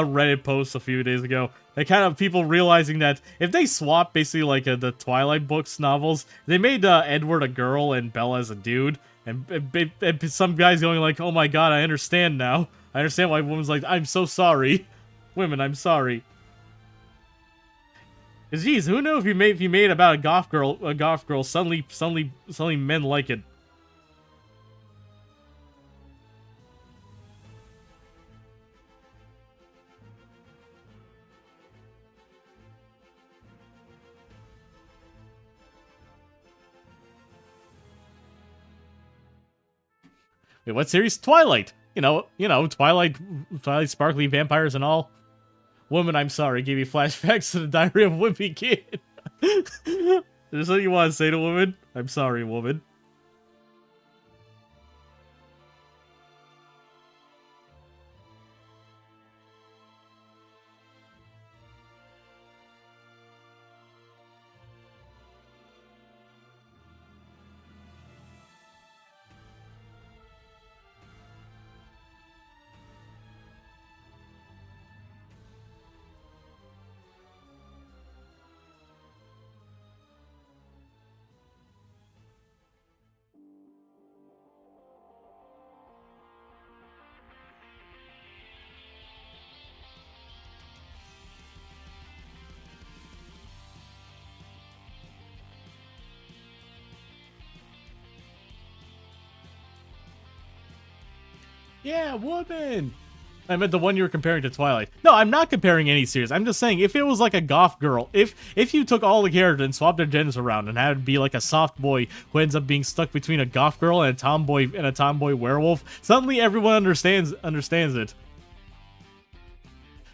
Reddit post a few days ago that kind of people realizing that if they swap basically like the Twilight books novels, they made Edward a girl and Bella as a dude, and some guys going like, "Oh my god, I understand now. I understand why women's like, I'm so sorry, women, I'm sorry." Cause geez, who knew if you made about a goth girl, suddenly men like it. Wait, what series? Twilight. You know, Twilight, sparkly vampires and all. Woman, I'm sorry, gave me flashbacks to the Diary of a Wimpy Kid. Is there something you want to say to woman? I'm sorry, woman. Yeah, woman. I meant the one you were comparing to Twilight. No, I'm not comparing any series. I'm just saying, if it was like a goth girl, if you took all the characters and swapped their genders around and had it be like a soft boy who ends up being stuck between a goth girl and a tomboy werewolf, suddenly everyone understands it.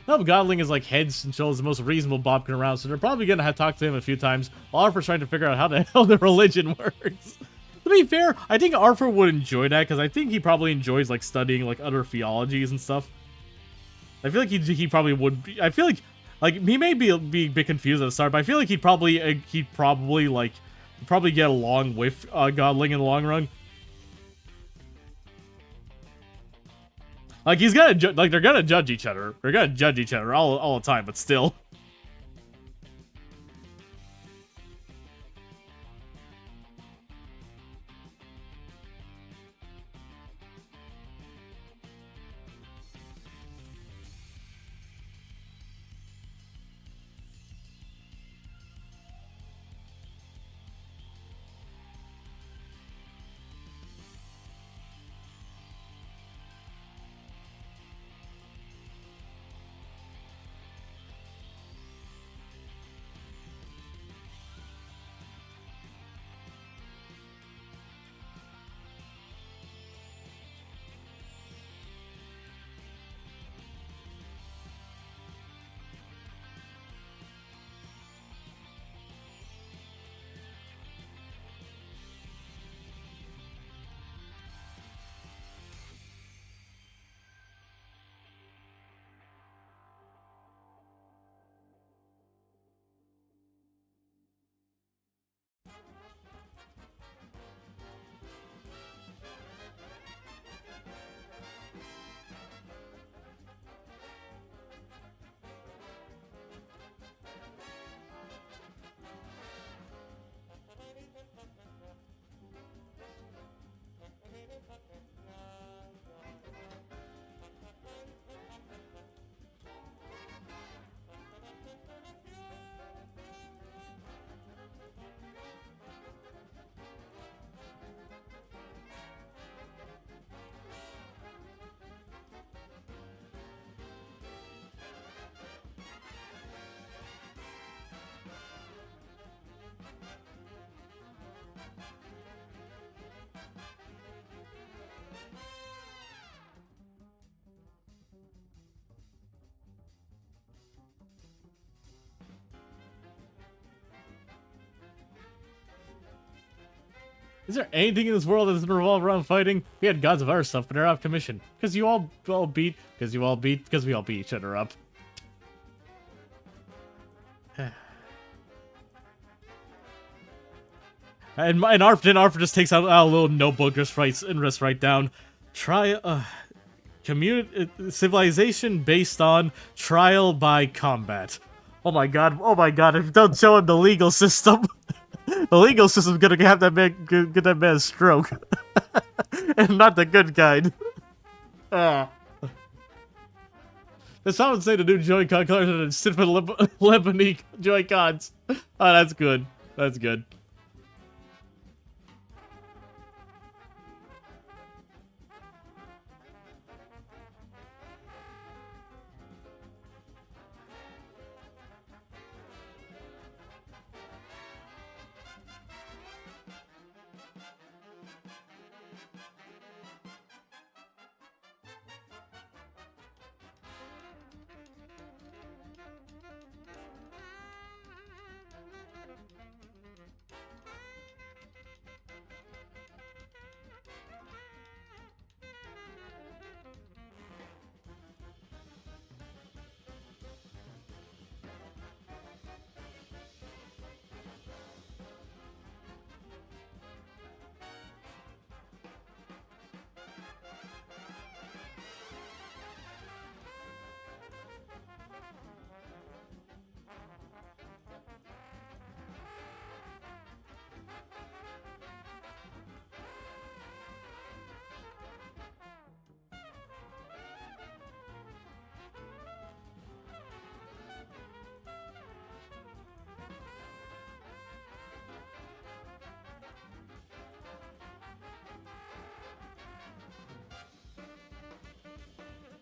No, Godling is like heads and shoulders the most reasonable Bobkin around, so they're probably gonna have to talk to him a few times while Arthur's trying to figure out how the hell the religion works. To be fair, I think Arthur would enjoy that because I think he probably enjoys like studying like other theologies and stuff. I feel like he probably would be. I feel like he may be a bit confused at the start, but I feel like he'd probably get along with Godling in the long run. Like he's gonna they're gonna judge each other. They're gonna judge each other all the time, but still. Is there anything in this world that doesn't revolve around fighting? We had gods of other stuff, but they're out of commission. Because we all beat each other up. and Arthur just takes out a little notebook, just writes down, civilization based on trial by combat. Oh my god, if you don't show him the legal system, the legal system's gonna have that man, get that man a stroke. And not the good kind. Did someone say the new Joy-Con colors are the stupid Lebanese Joy-Cons? Oh, that's good. That's good.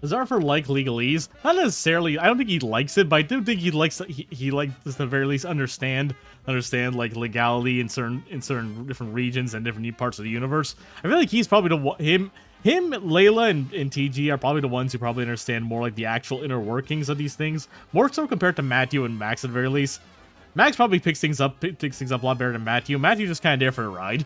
Does Arthur like legalese? Not necessarily. I don't think he likes it, but I do think he likes he likes to the very least understand like legality in certain different regions and different parts of the universe. I feel like he's probably him, Layla, and TG are probably the ones who probably understand more like the actual inner workings of these things, more so compared to Matthew and Max at the very least. Max probably picks things up a lot better than Matthew. Matthew's just kind of there for the ride.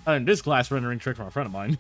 And this glass rendering trick from a friend of mine.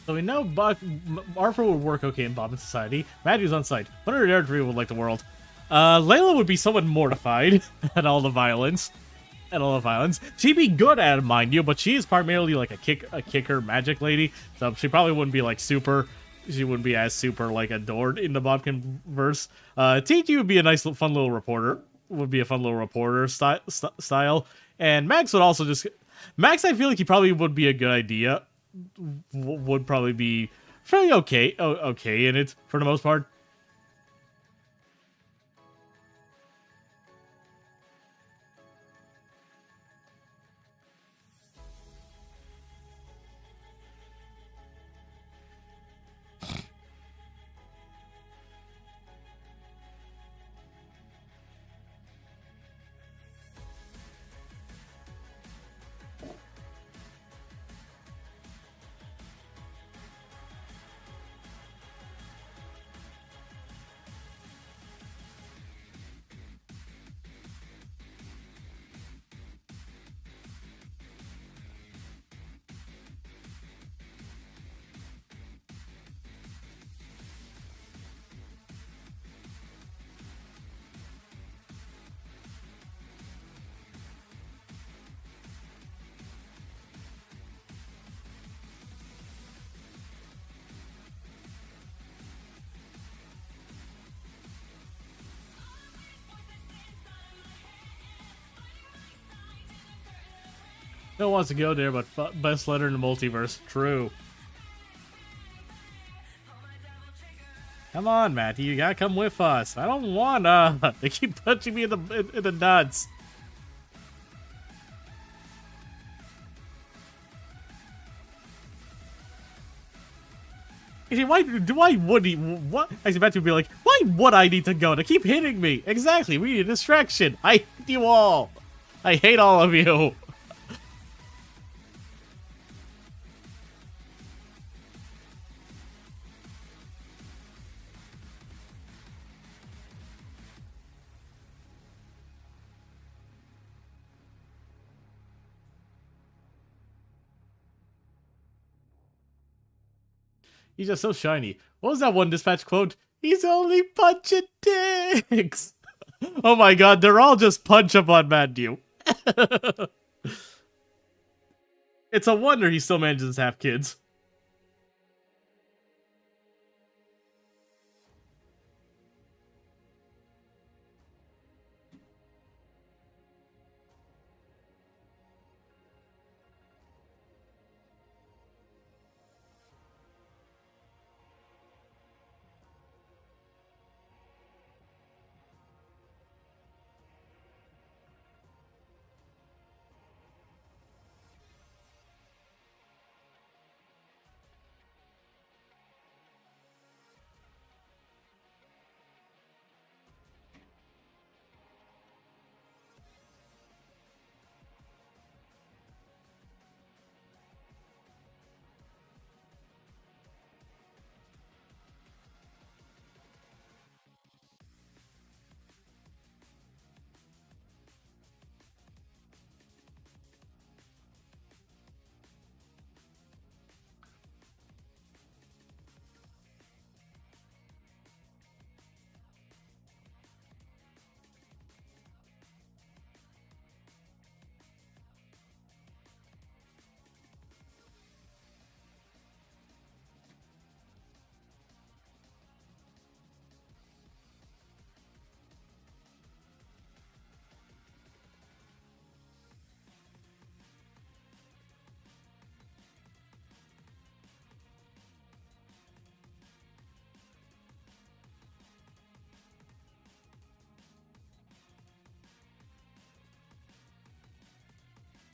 So we know Arthur would work okay in Bobbin society. Matthew's on site. Wonder if Eric would like the world. Layla would be somewhat mortified at all the violence. at all of Islands. She'd be good at it, mind you, but she is primarily like a kicker magic lady, so she probably wouldn't be like super. She wouldn't be as super like adored in the Bobkin verse. TG would be a nice, fun little reporter. Would be a fun little reporter style, and Max would also just. Max, I feel like he probably would be a good idea. Would probably be fairly okay in it for the most part. No one wants to go there, but best letter in the multiverse. True. Come on, Matty, you gotta come with us. I don't wanna. They keep punching me in the nuts. Why would he? What? I was about to be like, why would I need to go? They keep hitting me. Exactly. We need a distraction. I hate you all. I hate all of you. He's just so shiny. What was that one dispatch quote? He's only punching dicks. Oh my god, they're all just punch up on Madu. It's a wonder he still manages to have kids.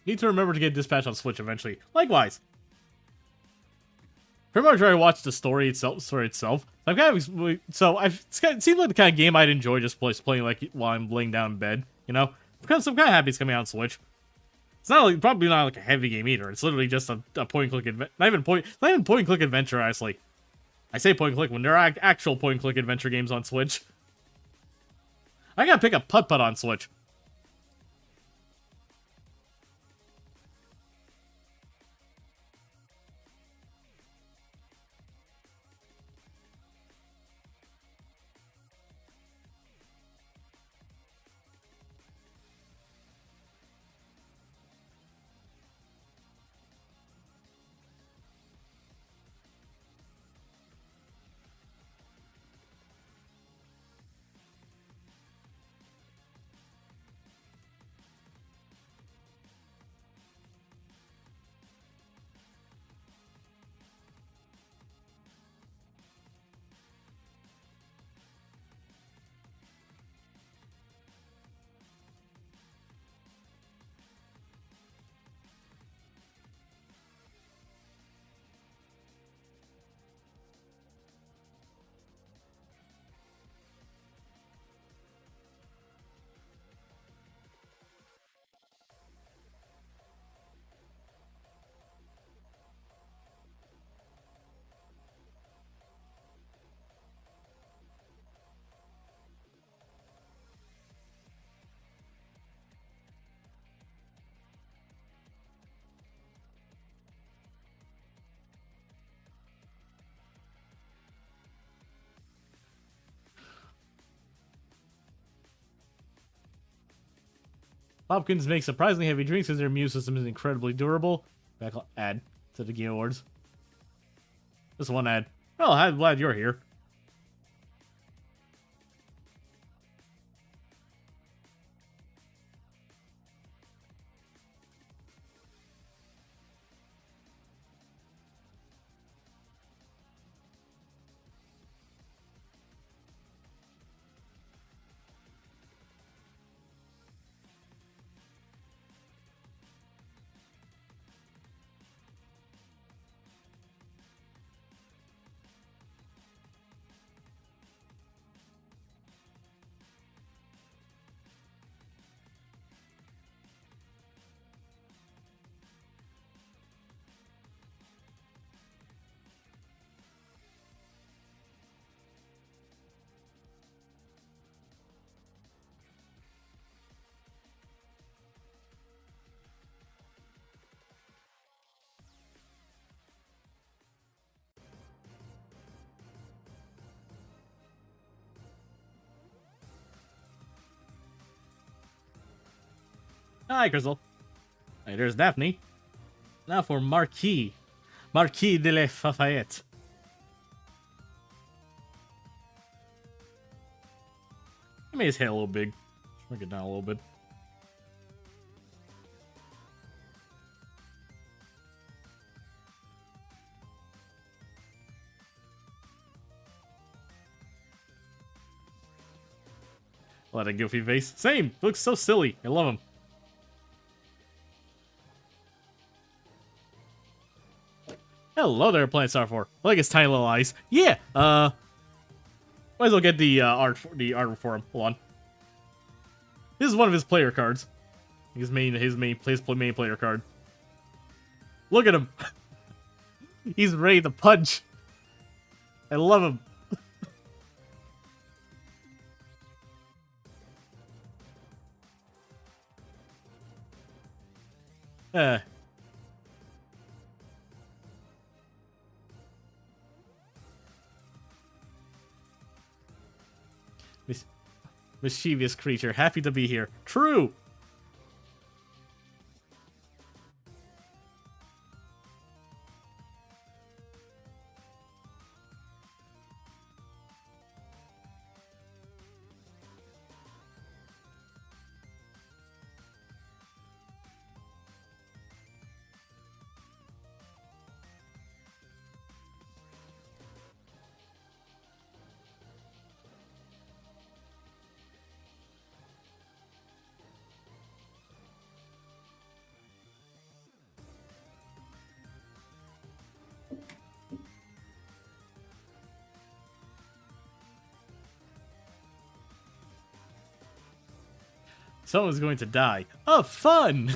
Need to remember to get Dispatch on Switch eventually. Likewise. Pretty much already watched the story itself. I'm kind of it seems like the kind of game I'd enjoy just playing like while I'm laying down in bed. You know, because I'm kind of happy it's coming out on Switch. It's not like, probably not like a heavy game either. It's literally just a point and click adventure. Not even point and click adventure. Honestly, I say point and click when there are actual point and click adventure games on Switch. I gotta pick up Putt Putt on Switch. Popkins make surprisingly heavy drinks because their immune system is incredibly durable. Back add to the Game Awards. Just one ad. Oh, I'm glad you're here. Hi, Crystal. Hey, there's Daphne. Now for Marquis. Marquis de Lafayette. He made his head a little big. Shrink it down a little bit. Let a goofy face. Same. Looks so silly. I love him. Hello there, Planet Star 4. I like his tiny little eyes. Yeah. Might as well get the art for him. Hold on. This is one of his player cards. His main player card. Look at him. He's ready to punch. I love him. Mischievous creature, happy to be here. True. Someone's going to die. Oh, fun!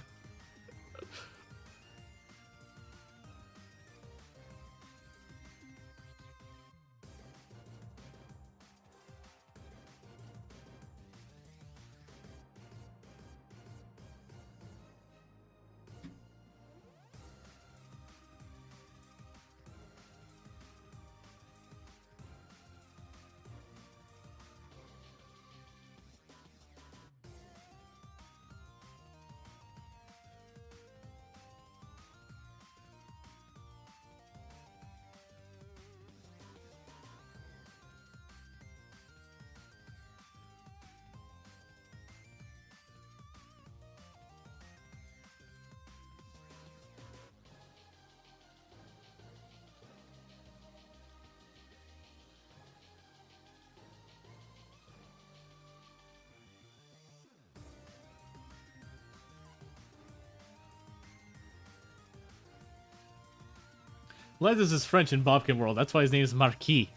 Lentis is French in Bobkin World. That's why his name is Marquis.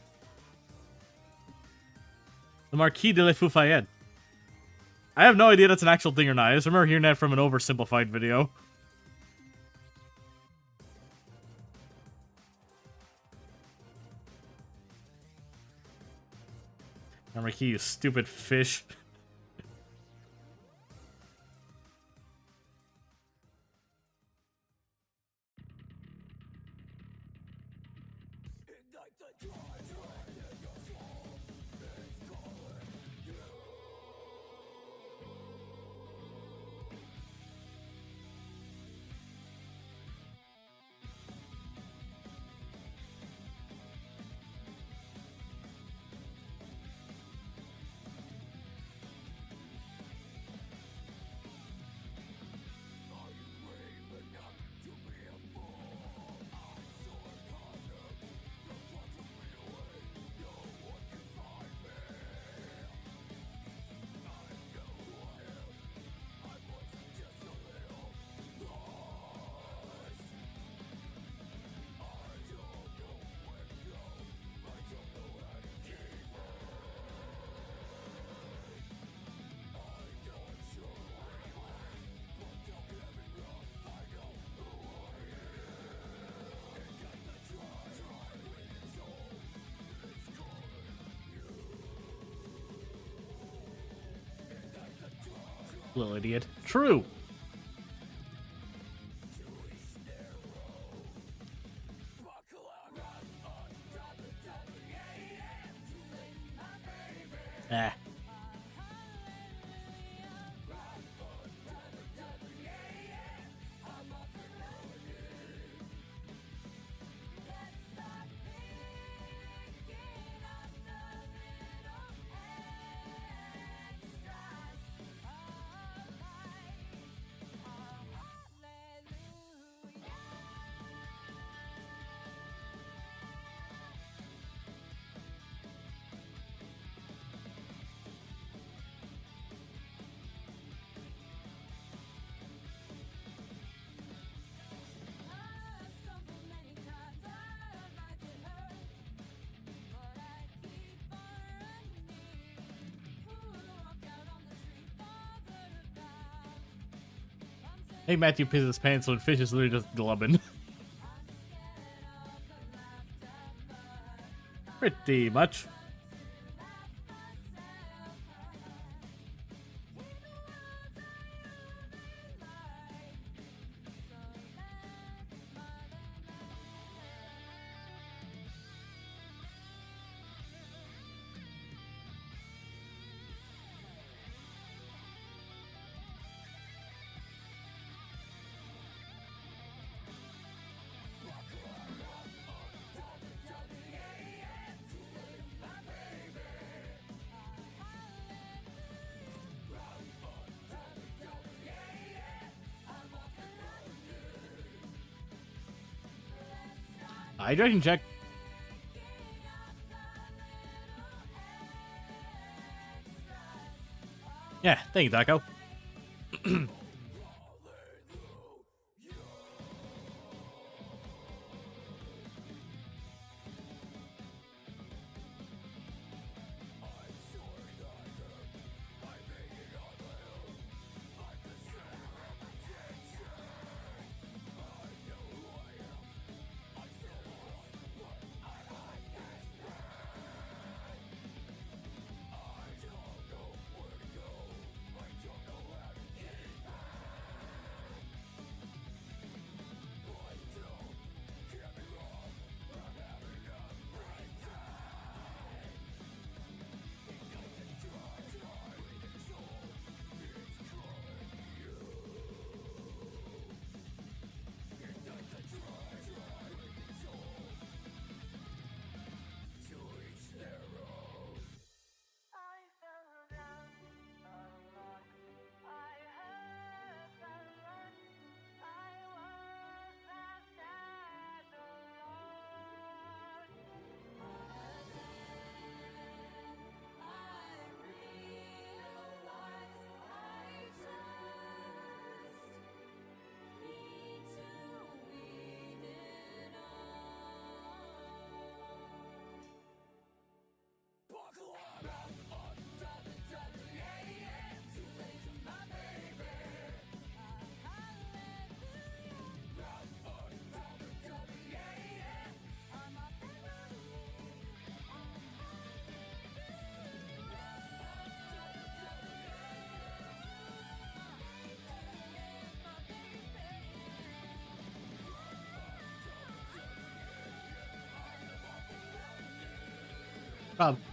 The Marquis de Lafayette. I have no idea that's an actual thing or not. I just remember hearing that from an oversimplified video. Marquis, you stupid fish. Little idiot. True. Ah. Hey, Matthew pisses his pants when Fish is literally just glubbing. Pretty much. Hydration check. Yeah, thank you, Taco.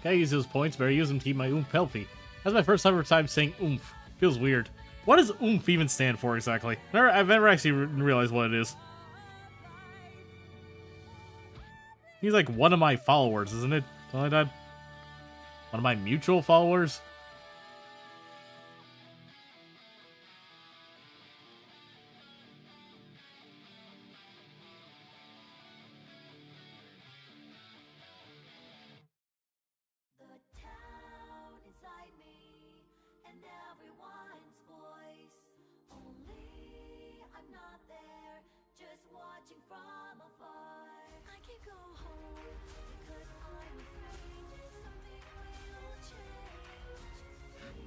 Gotta use those points, better use them to keep my oomph healthy. That's my first ever time saying oomph. Feels weird. What does oomph even stand for exactly? I've never actually realized what it is. He's like one of my followers, isn't it? Something like that? One of my mutual followers?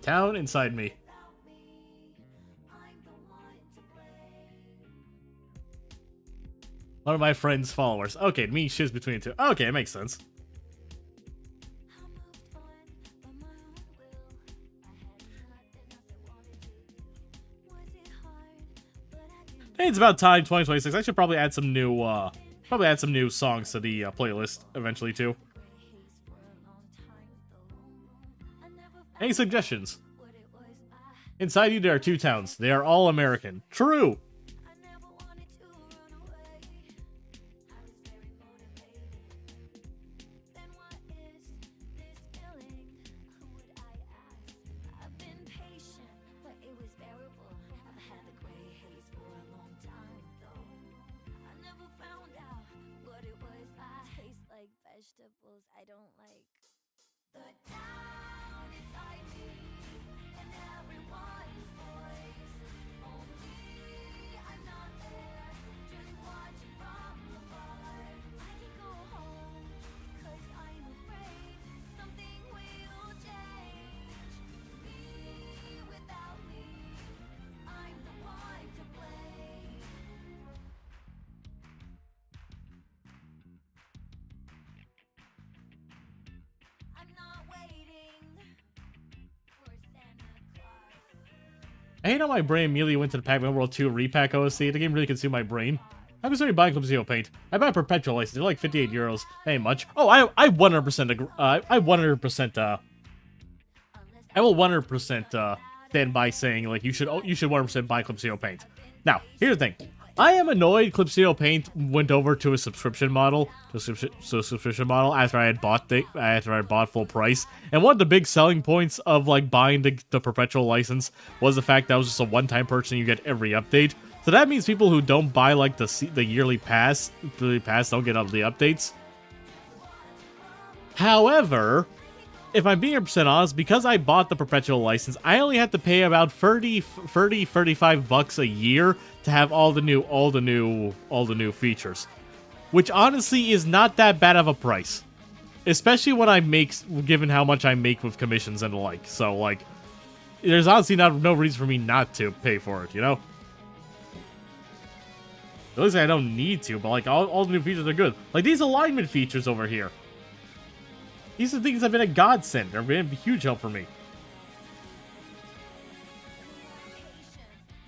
Town inside me. One of my friend's followers. Okay, it means shit's between the two. Okay, it makes sense. Hey, it's about time 2026. I should probably add some new songs to the playlist eventually too. Any suggestions? Inside you there are two towns. They are all American. True. Vegetables I don't like. The town inside me and everyone's voice. Only I'm not there, just watching from afar. I can go home, cause I'm afraid something will change. Me without me, I'm the one to blame. I'm not waiting for Santa Claus. I hate how my brain immediately went to the Pac-Man World 2 repack OSC. The game really consumed my brain. I'm considering buying Club Zero Paint. I buy a perpetual license. They're like 58 euros. That ain't much. Oh, I 100% agree. I 100% I will 100% stand by saying like you should 100% buy Club Zero Paint. Now, here's the thing. I am annoyed Clip Zero Paint went over to a subscription model, after I had bought full price. And one of the big selling points of like buying the perpetual license was the fact that it was just a one-time purchase and you get every update. So that means people who don't buy like the yearly pass don't get all the updates. However, if I'm being 100% honest, because I bought the perpetual license, I only had to pay about 35 bucks a year to have all the new features, which honestly is not that bad of a price, especially when given how much I make with commissions and the like. So like, there's honestly no reason for me not to pay for it, you know? At least I don't need to, but like all the new features are good. Like these alignment features over here. These are things that have been a godsend. They've been a huge help for me.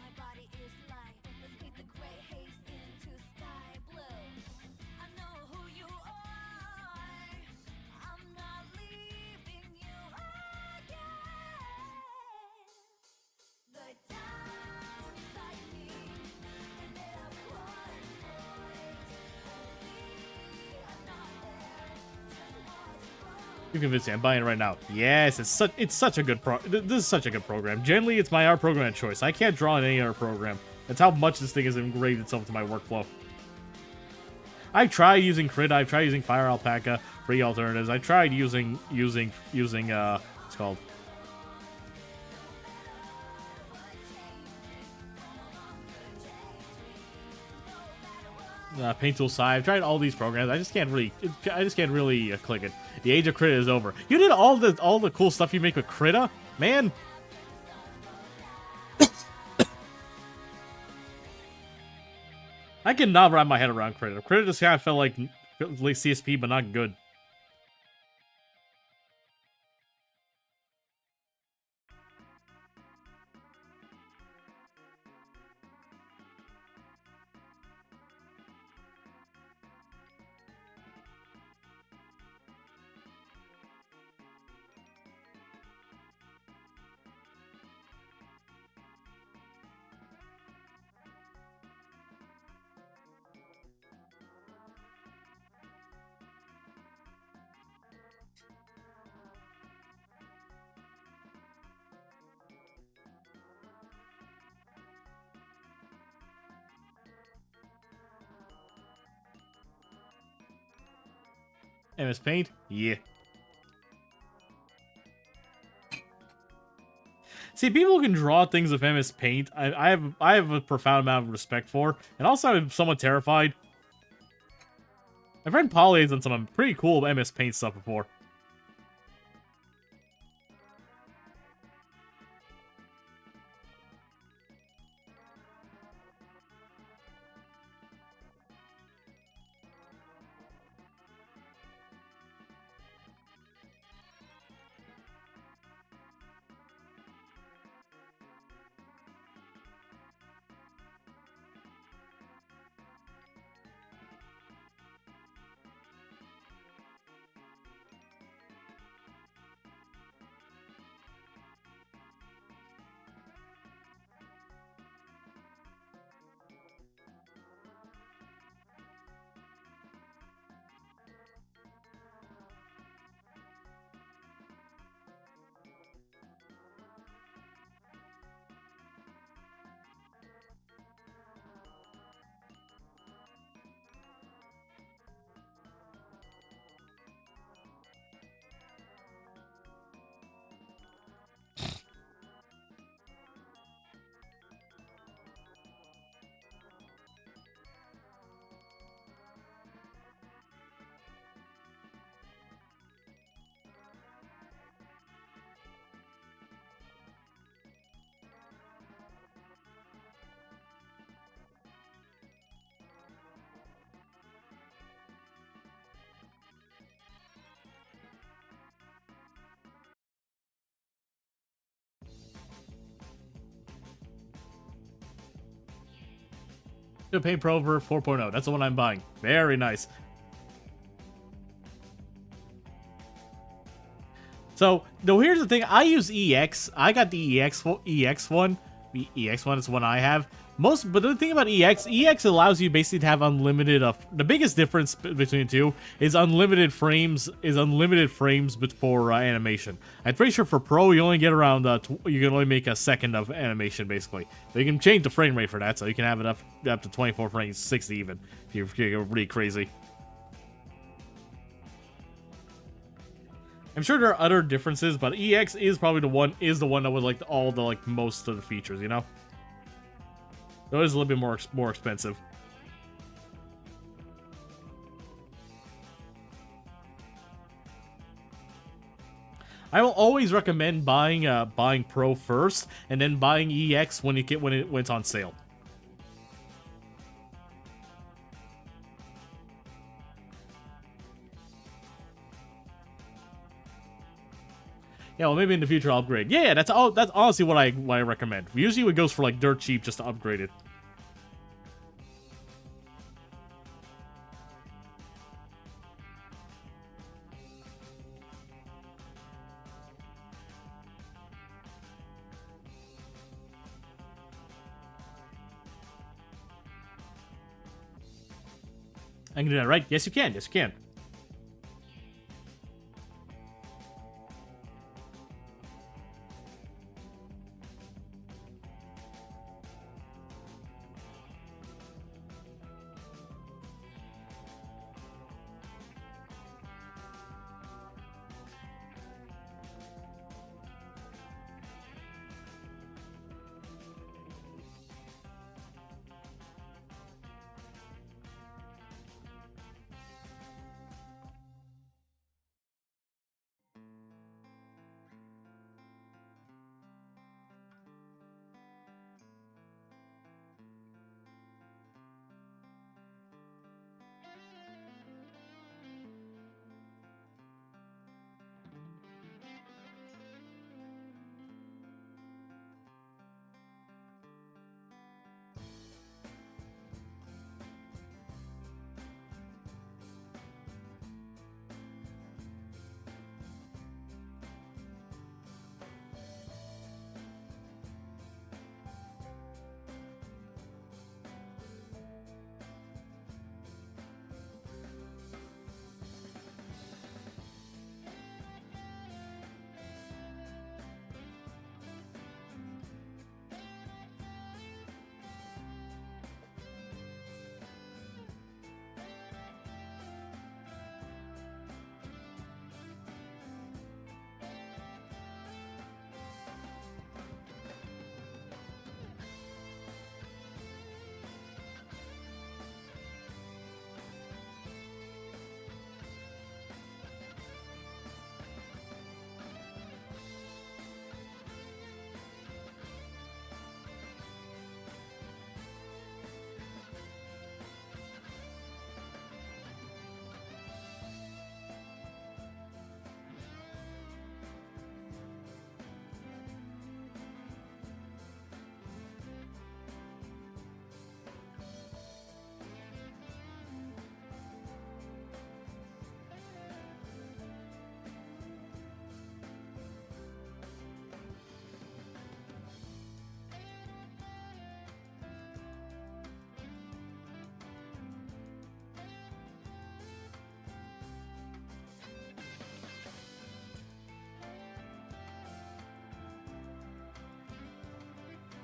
My body is light. Let's paint the gray haze into sky blue. I know who you are. I'm not leaving you again. The town inside me and everyone's voice. Only I'm not there. Just watching from. You convinced me. I'm buying it right now. Yes, it's such a good this is such a good program. Generally, it's my art program of choice. I can't draw in any other program. That's how much this thing has engraved itself into my workflow. I tried using Crit. I've tried using Fire Alpaca, free alternatives. I tried using what's called. Paint Tool Sci. I've tried all these programs. I just can't really click it. The age of Krita is over. You did all the cool stuff you make with Krita, man. I cannot wrap my head around Krita. Krita just kind of felt like CSP, but not good. MS Paint? Yeah. See, people who can draw things with MS Paint, I have a profound amount of respect for, and also I'm somewhat terrified. My friend Polly has done some pretty cool MS Paint stuff before. Paint Pro for 4.0. That's the one I'm buying. Very nice. So, no, here's the thing. I use EX. I got the EX one. The EX one is the one I have. But the thing about EX allows you basically to have unlimited. The biggest difference between the two is unlimited frames. For animation. I'm pretty sure for Pro you only get around. You can only make a second of animation basically. But you can change the frame rate for that, so you can have it up to 24 frames, 60 even. If you're really crazy. I'm sure there are other differences, but EX is probably the one that would like all the most of the features, you know. It is a little bit more expensive. I will always recommend buying Pro first and then buying EX when it's on sale. Yeah, well, maybe in the future I'll upgrade. Yeah, that's honestly what I recommend. Usually it goes for like dirt cheap just to upgrade it. I can do that, right? Yes, you can. Yes, you can.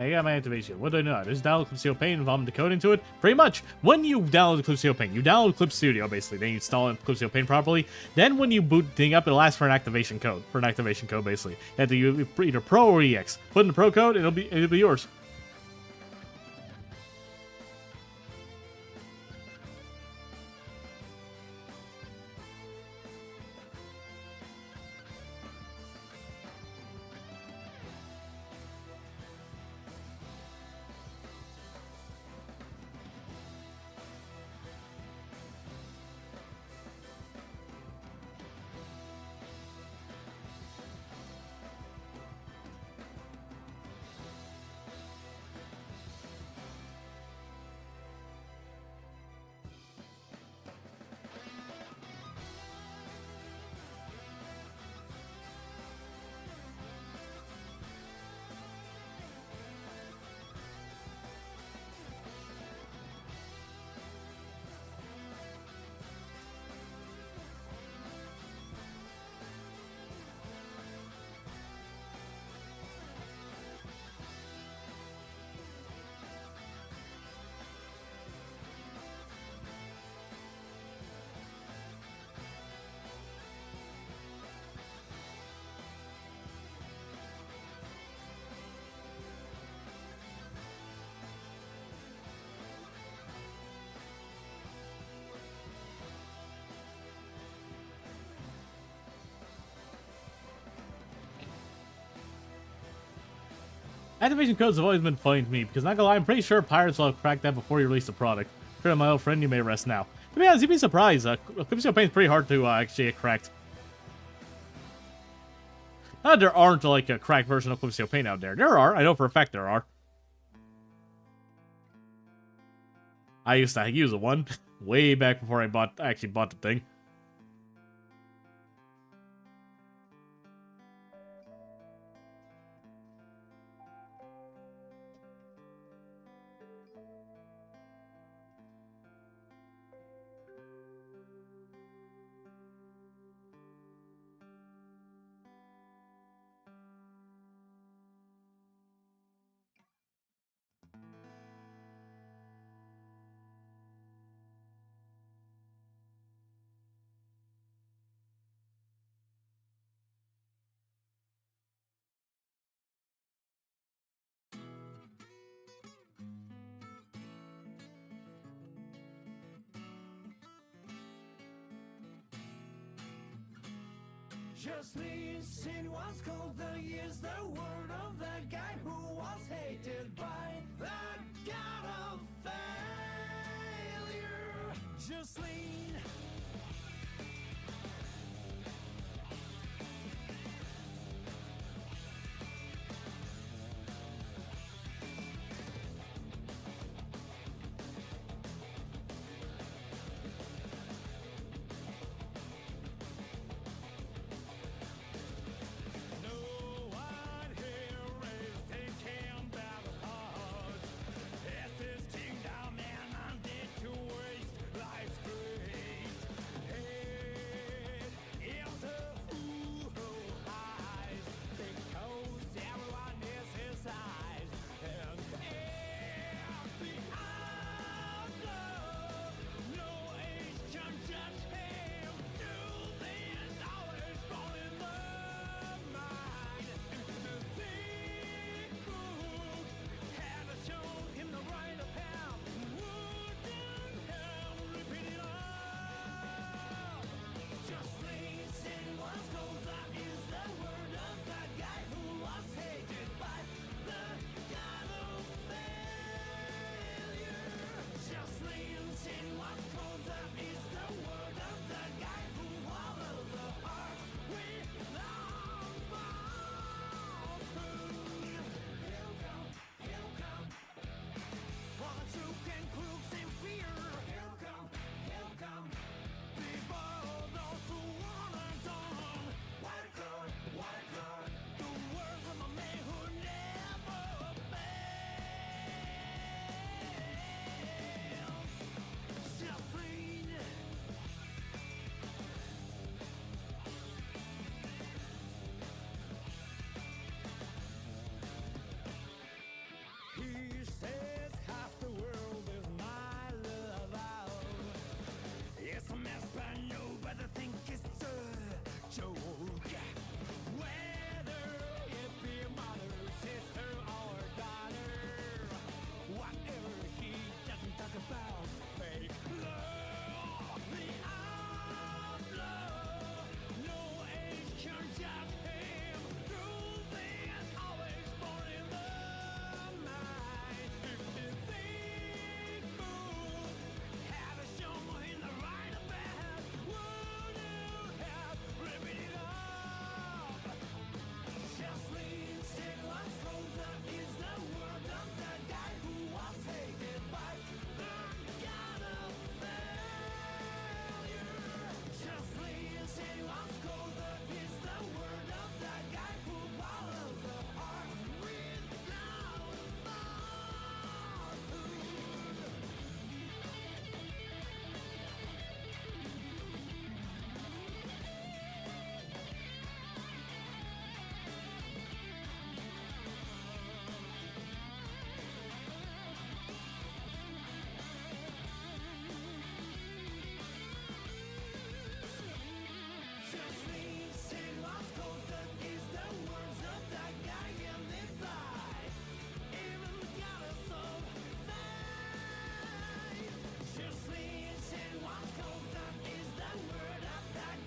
I got my activation. What do I know? There's download Clip Studio Paint if I'm decoding to it. Pretty much, when you download Clip Studio Paint, you download Clip Studio basically, then you install Clip Studio Paint properly. Then when you boot the thing up, it'll ask for an activation code. Basically. You have to either Pro or EX. Put in the Pro code, it'll be yours. Activation codes have always been funny to me, because not gonna lie, I'm pretty sure pirates will have cracked that before you release the product. Sure, my old friend, you may rest now. To be honest, you'd be surprised. Eclipse Paint is pretty hard to actually get cracked. Not that there aren't like a cracked version of Eclipse Paint out there. There are. I know for a fact there are. I used to use one way back before I actually bought the thing. Just listen what's called the years, the word of the guy who was hated by the god of failure. Just lean.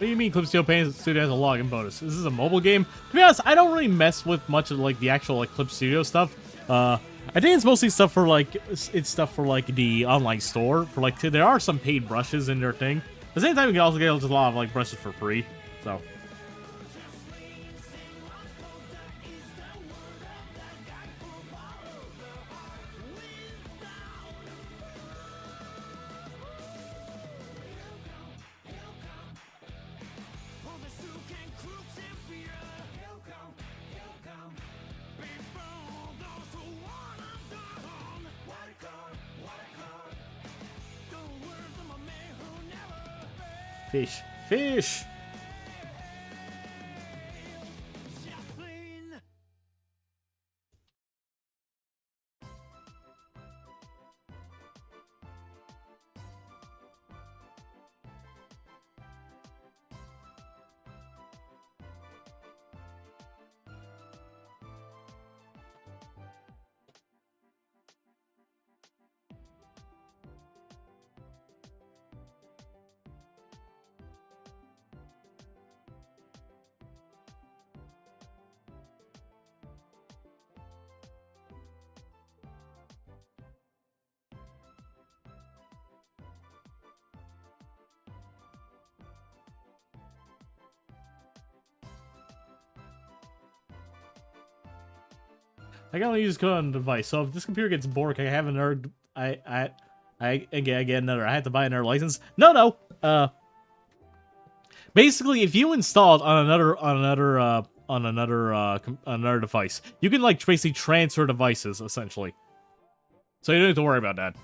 What do you mean Eclipse Paint Studio has a login bonus? This is a mobile game? To be honest, I don't really mess with much of like the actual like Eclipse Studio stuff. I think it's mostly stuff for like it's stuff for like the online store. For like there are some paid brushes in their thing. At the same time, you can also get a lot of like brushes for free. So. Fish. Fish! I can only use code on the device, so if this computer gets bored, I have another. I get another. I have to buy another license. No. Basically, if you install it on another device, you can like basically transfer devices essentially. So you don't have to worry about that.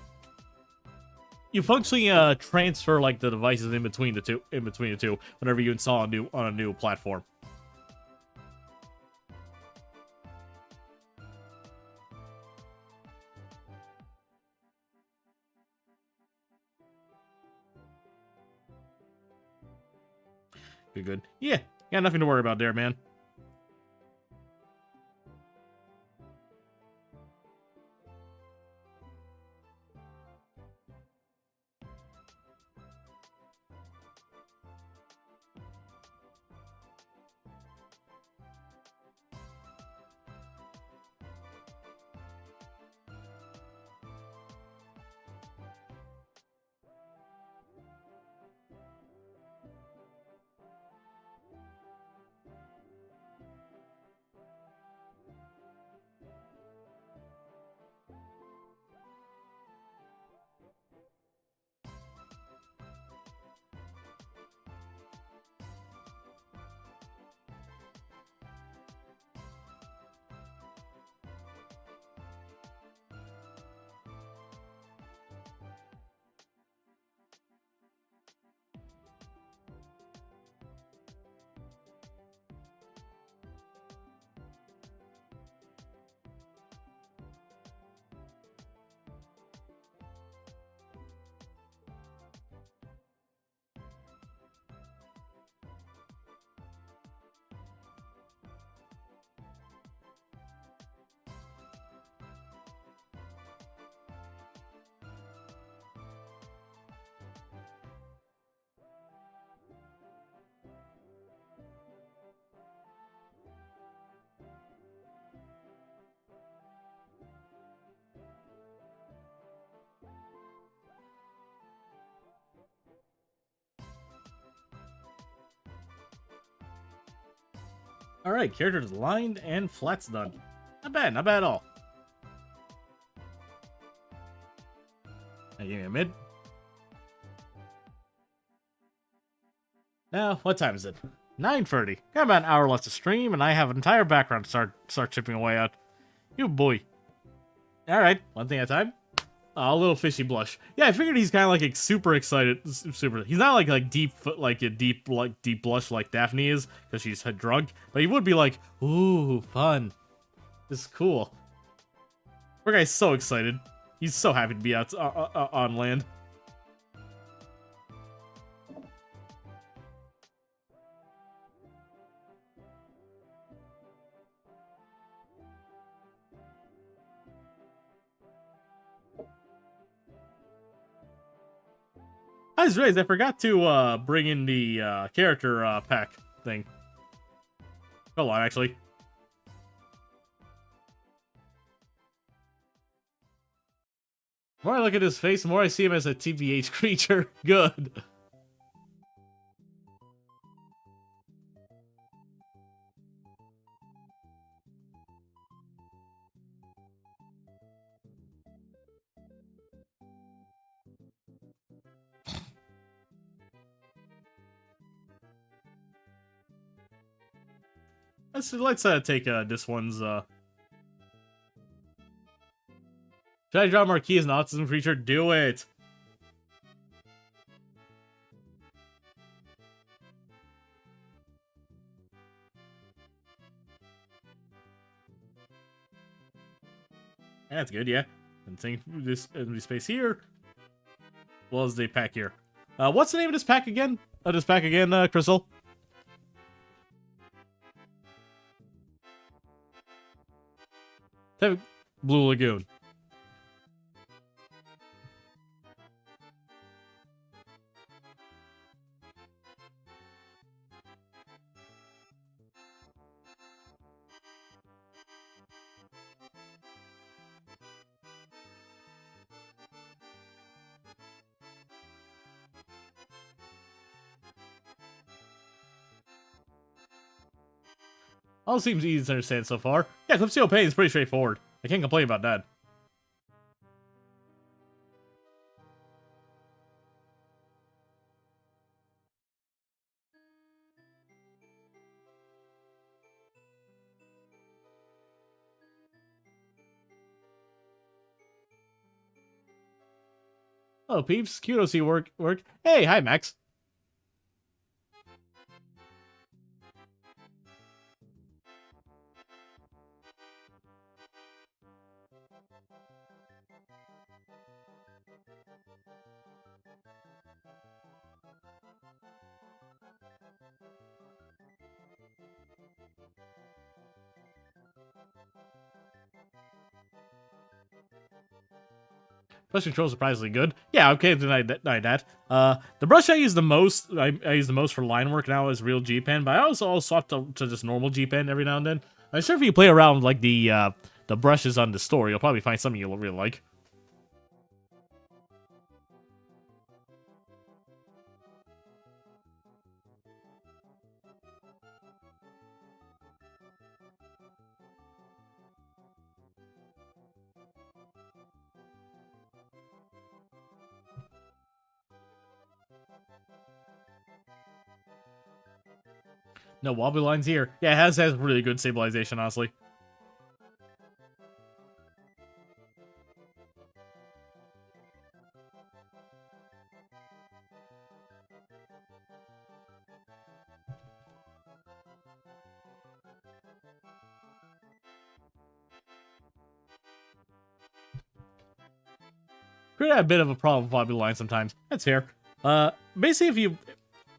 You functionally transfer like the devices in between the two whenever you install on a new platform. Good. Yeah, got nothing to worry about there, man. Alright, characters lined and flats done. Not bad at all. Now give me a mid. Now, what time is it? 9:30. Got about an hour left to stream, and I have an entire background to start chipping away at. You boy. Alright, one thing at a time. A little fishy blush. Yeah, I figured he's kind of like super excited. He's not like deep blush like Daphne is because she's drunk. But he would be like, ooh, fun. This is cool. Our guy's so excited. He's so happy to be out on land. I just realized I forgot to bring in the character pack thing. Hold on, actually. The more I look at his face, the more I see him as a TBH creature. Good. Let's take this one's should I draw Marquis as an autism creature? Do it. That's good, yeah. And think this empty space here. As well as the pack here. What's the name of this pack again? Crystal? Blue Lagoon. All seems easy to understand so far. Yeah, Clipseo Pain is pretty straightforward. I can't complain about that. Oh, peeps, cute to see work. Hey, hi, Max. Brush control surprisingly good. Yeah, okay, deny that. The brush I use the most, I use the most for line work now is real G-Pen, but I also swap to just normal G-Pen every now and then. I'm sure if you play around with, like the brushes on the store, you'll probably find something you'll really like. No wobbly lines here. Yeah, it has really good stabilization, honestly. Could have a bit of a problem with wobbly lines sometimes. That's fair. Basically,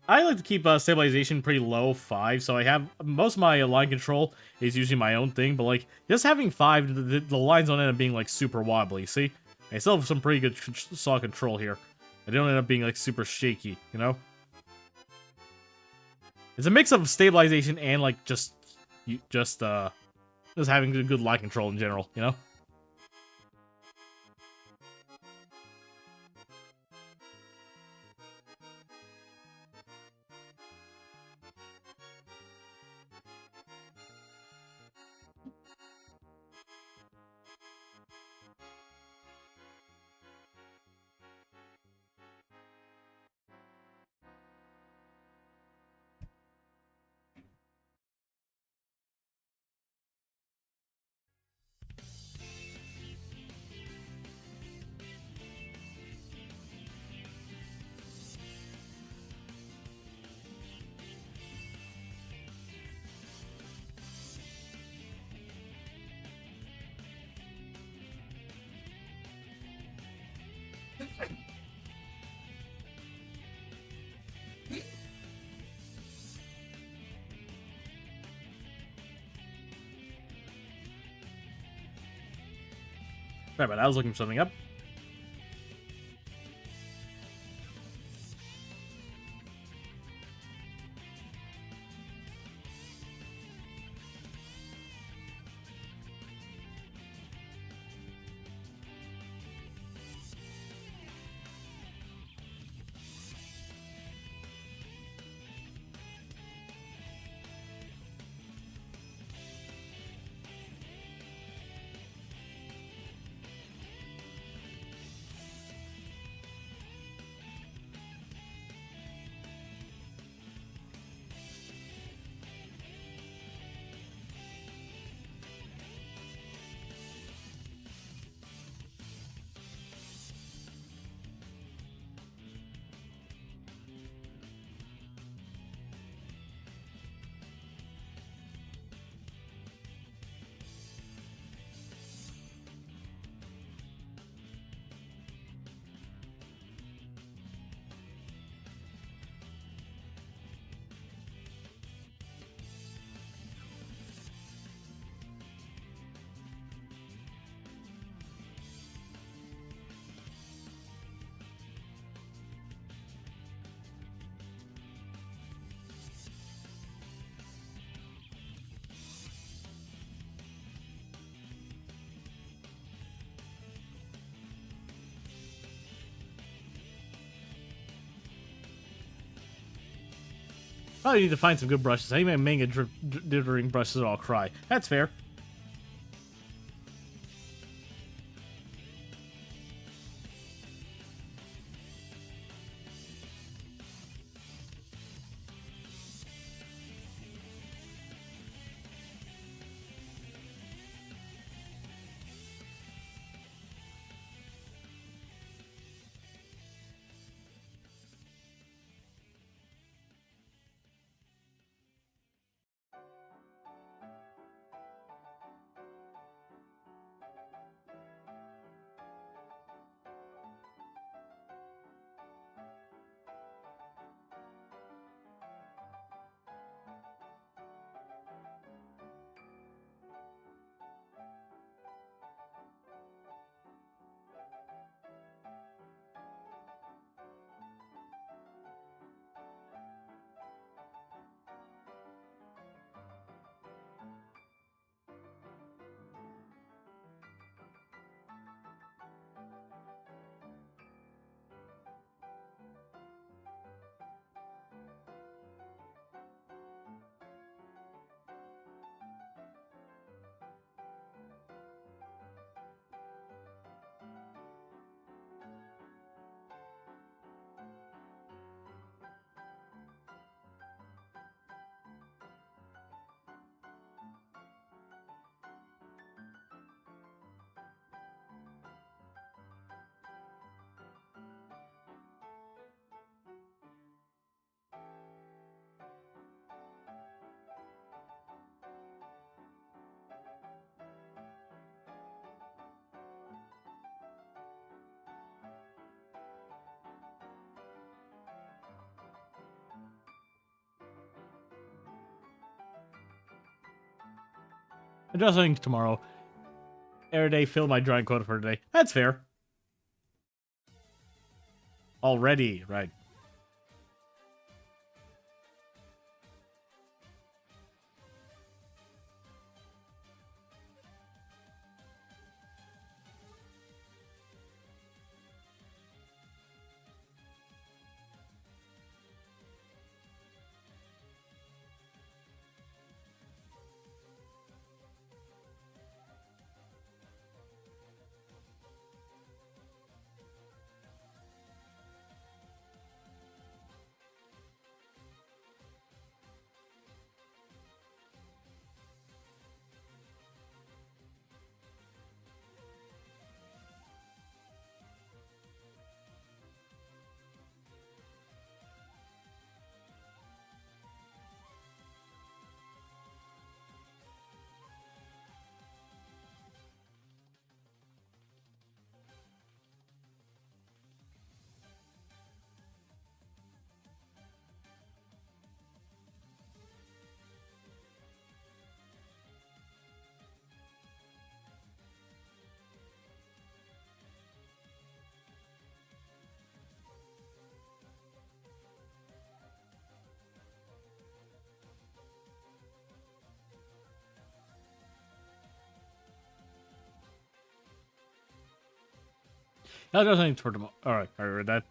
I like to keep stabilization pretty low, 5, so I have most of my line control is usually my own thing, but like just having 5, the lines don't end up being like super wobbly. See, I still have some pretty good solid control here. They don't end up being like super shaky, you know. It's a mix of stabilization and like just having good line control in general, you know. Sorry about that, I was looking something up. Probably need to find some good brushes. Any manga dithering brushes, or I'll cry. That's fair. Adjust settings tomorrow. Air day, fill my drawing quota for today. That's fair. Already, right. I'll adjust settings for tomorrow. Alright, I read that.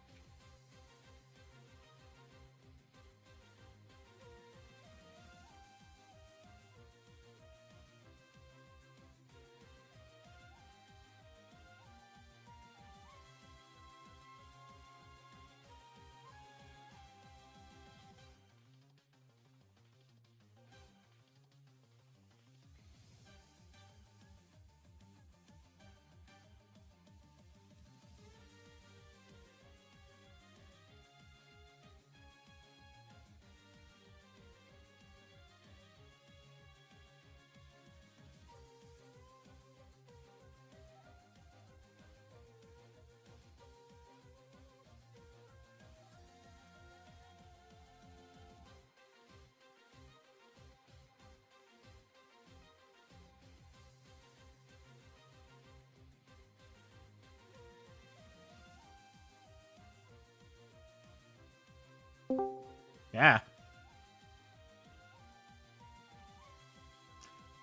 Yeah.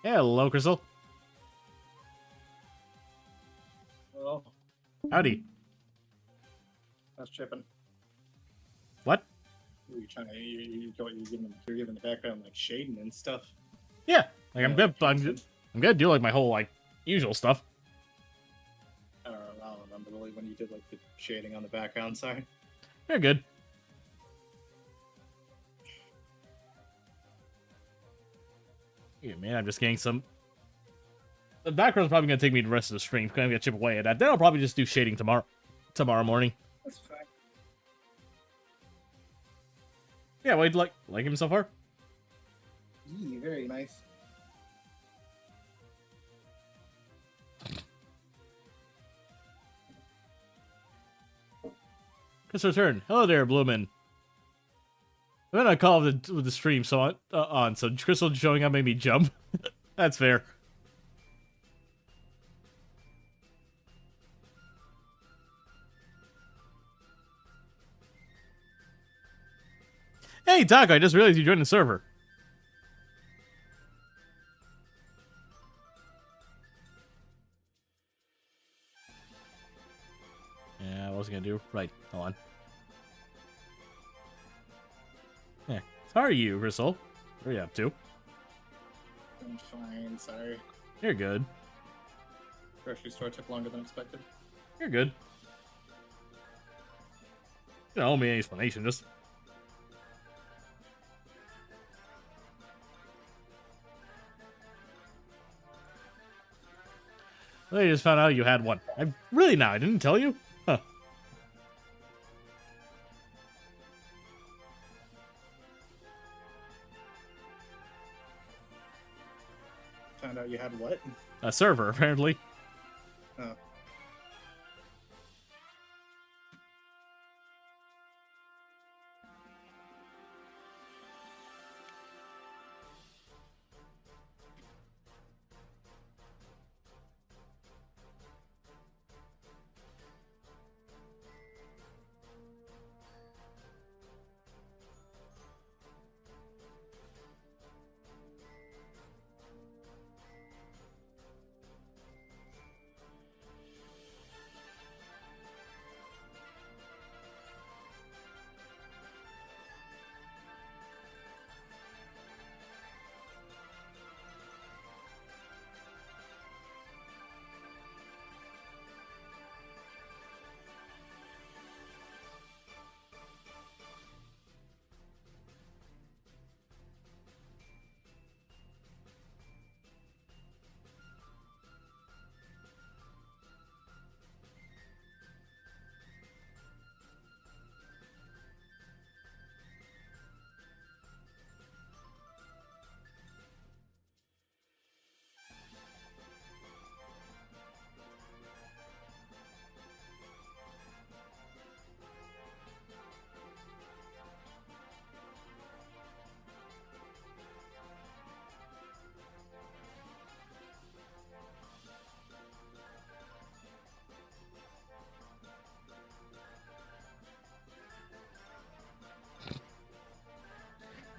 Hello, Crystal. Well, Howdy. that's chipping. What? You're giving the background like shading and stuff. Yeah, like I'm Yeah, good. like, I'm gonna do like my whole like usual stuff. I don't remember really when you did like the shading on the background side. You're good. Yeah, man, I'm just getting some. The background's probably gonna take me the rest of the stream. I'm gonna chip away at that. Then I'll probably just do shading tomorrow morning. That's fine. Yeah, well, like him so far? Yeah, very nice. Chris return. Hello there, Bloomin. I'm gonna call with the stream so so Crystal showing up made me jump. That's fair. Hey, Taco, I just realized you joined the server. Yeah, what was I gonna do? Right, hold on. Yeah, how are you, Crystal? What are you up to? I'm fine, sorry. You're good. Grocery store took longer than expected. You're good. You don't owe me any explanation, just... I just found out you had one. I really now, I didn't tell you? Huh. Found out you had what? A server, apparently. Oh.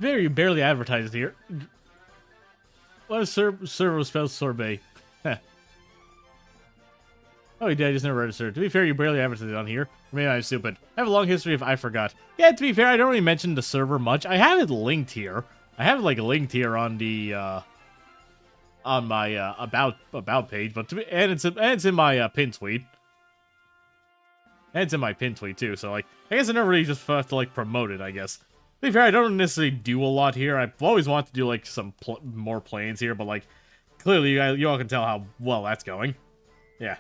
Very barely advertised here. What is server spelled sorbet? Heh. Oh, he did. I just never registered. To be fair, you barely advertised on here. Maybe I'm stupid. I have a long history of I forgot. Yeah, to be fair, I don't really mention the server much. I have it linked here. I have it like linked here on the on my about page, but it's in my pin tweet. And it's in my pin tweet too. So like, I guess I never really just have to like promote it. I guess. To be fair, I don't necessarily do a lot here. I've always wanted to do like some more planes here, but like, clearly you all can tell how well that's going. Yeah.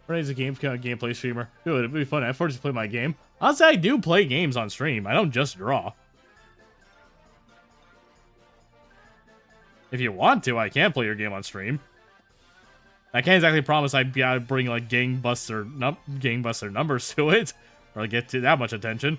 Ray's a gameplay streamer. Dude, it'd be fun. I forced to play my game. Honestly, I do play games on stream. I don't just draw. If you want to, I can play your game on stream. I can't exactly promise I'd be able to bring like gangbuster numbers to it, or get to that much attention.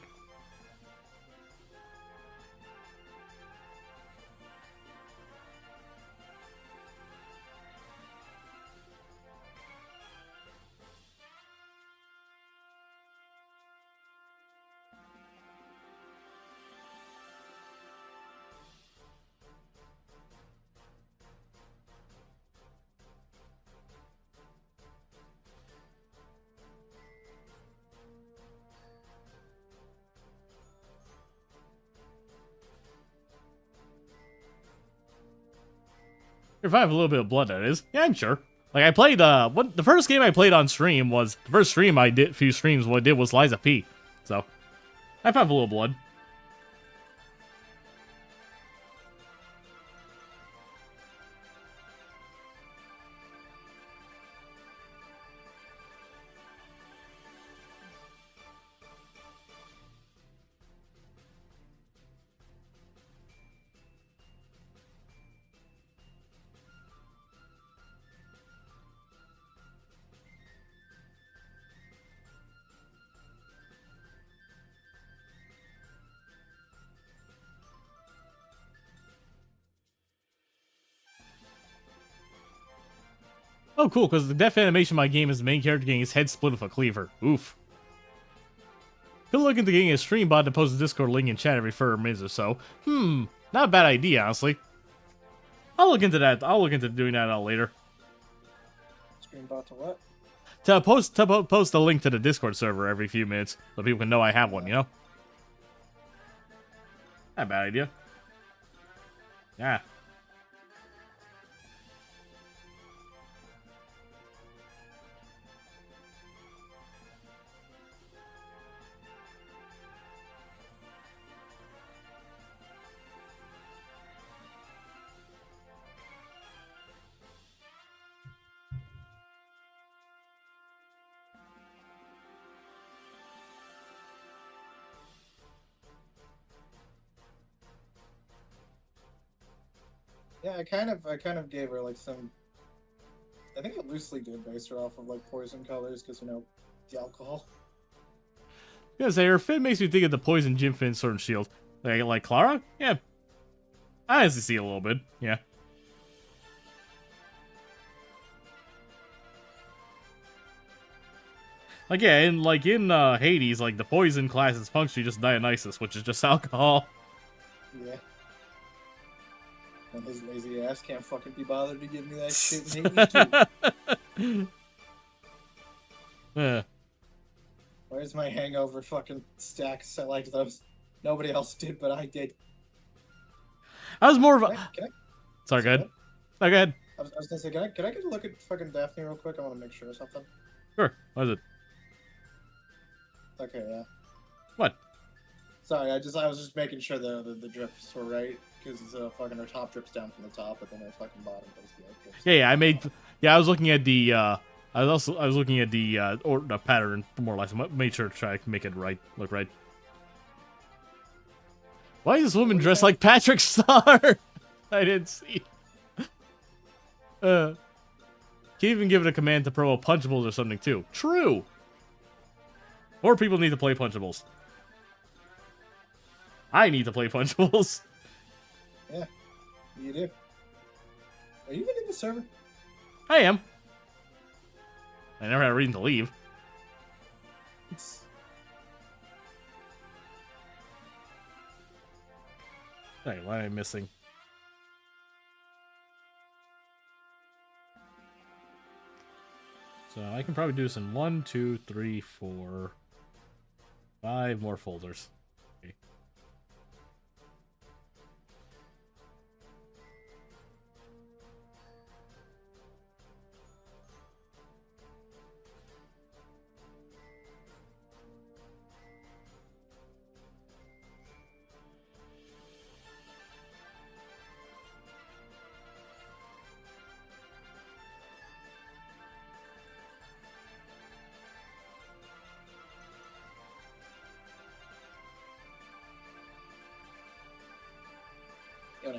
If I have a little bit of blood, that is. Yeah, I'm sure. Like, I played, the first game I played on stream was, the first stream I did, few streams, what I did was Liza P. So, I have a little blood. Oh, cool, because the death animation of my game is the main character getting his head split with a cleaver. Oof. Good look into getting a stream bot to post a Discord link in chat every 4 minutes or so. Not a bad idea, honestly. I'll look into that. I'll look into doing that later. Stream bot to what? To post a link to the Discord server every few minutes, so people can know I have one, you know? Not a bad idea. Yeah. Yeah, I kind of gave her like some. I think I loosely did base her off of like poison colors because you know the alcohol. I was gonna say, her fit makes me think of the Poison Gym Fin Sword and Shield. Like Clara? Yeah. I honestly see it a little bit, yeah. Like, yeah, in Hades, like, the poison class is functionally just Dionysus, which is just alcohol. Yeah. And his lazy ass can't fucking be bothered to give me that shit in Hades too. Yeah. Where's my hangover fucking stacks? I like those. Nobody else did, but I did. I was more of a... Can I Sorry, go ahead. No, go ahead. I was gonna say, can I get a look at fucking Daphne real quick? I want to make sure of something. Sure. What is it? Okay, yeah. What? Sorry, I was just making sure the drips were right because fucking her top drips down from the top, but then her fucking bottom does the drips. Yeah, I was looking at the I was looking at the pattern more or less. Made sure to try to make it right, look right. Why is this woman dressed like Patrick Star? I didn't see. Can even give it a command to promo Punchables or something too. True. More people need to play Punchables. I need to play Punchables. Yeah, you do. Are you even in the server? I am. I never had a reason to leave. Hey, what am I missing? So I can probably do this in 1, 2, 3, 4, 5 more folders. Okay.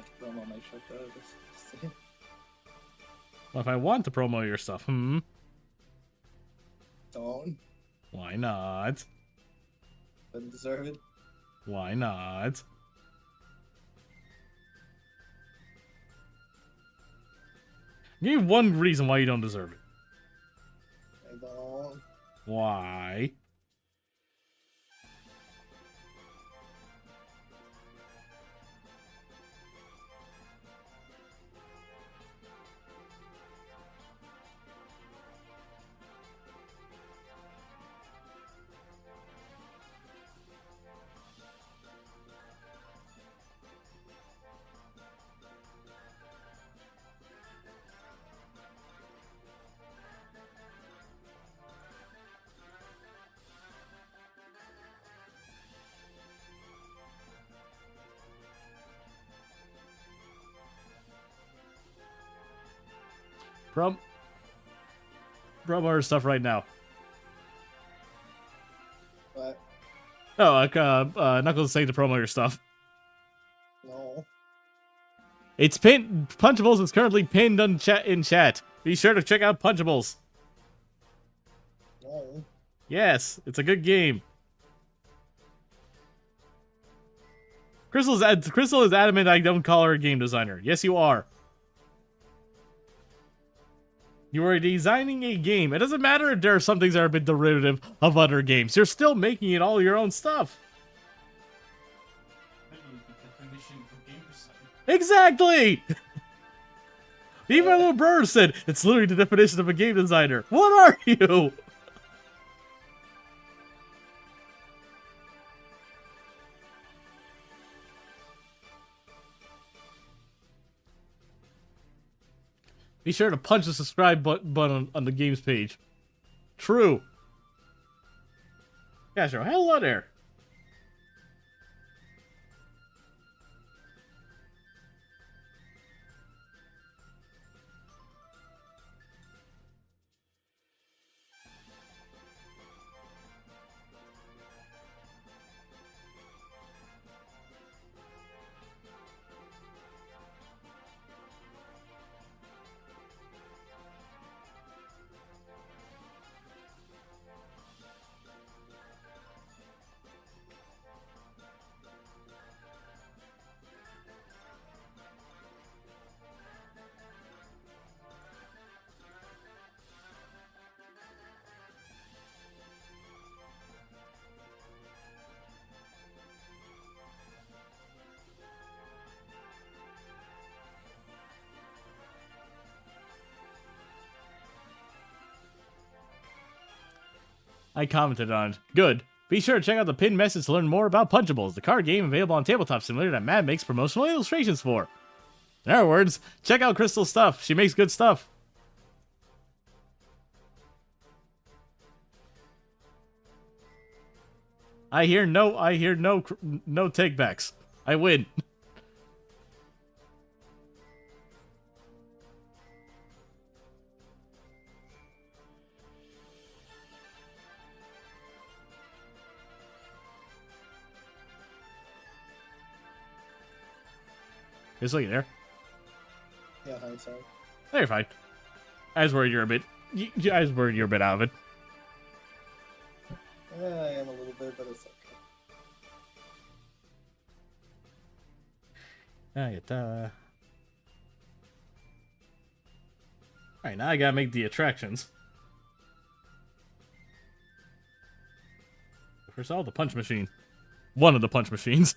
have to promo my shit though. Just Well, if I want to promo your stuff, don't. why not? Didn't deserve it. Why not? Give me one reason why you don't deserve it. I don't. Why? Promo her stuff right now. But Oh, Knuckles is saying to promo your stuff. no. It's pinned. Punchables is currently pinned on in chat. Be sure to check out Punchables. No. Yes, it's a good game. Crystal is adamant I don't call her a game designer. Yes, you are. You are designing a game. It doesn't matter if there are some things that are a bit derivative of other games. You're still making it all your own stuff. Exactly! Even my little brother said, it's literally the definition of a game designer. What are you? Be sure to punch the subscribe button on the games page. True. Yeah, sure. Hello there. I commented on it. Good. Be sure to check out the pinned message to learn more about Punchables, the card game available on Tabletop Simulator that Matt makes promotional illustrations for. In other words, check out Crystal's stuff. She makes good stuff. I hear no takebacks. I win. Crystal, you there? Yeah, hi, sorry. No, you're fine. I was worried you're a bit. I was worried you're a bit out of it. Yeah, I am a little bit, but it's okay. Alright, now I gotta make the attractions. First of all, the punch machine. One of the punch machines.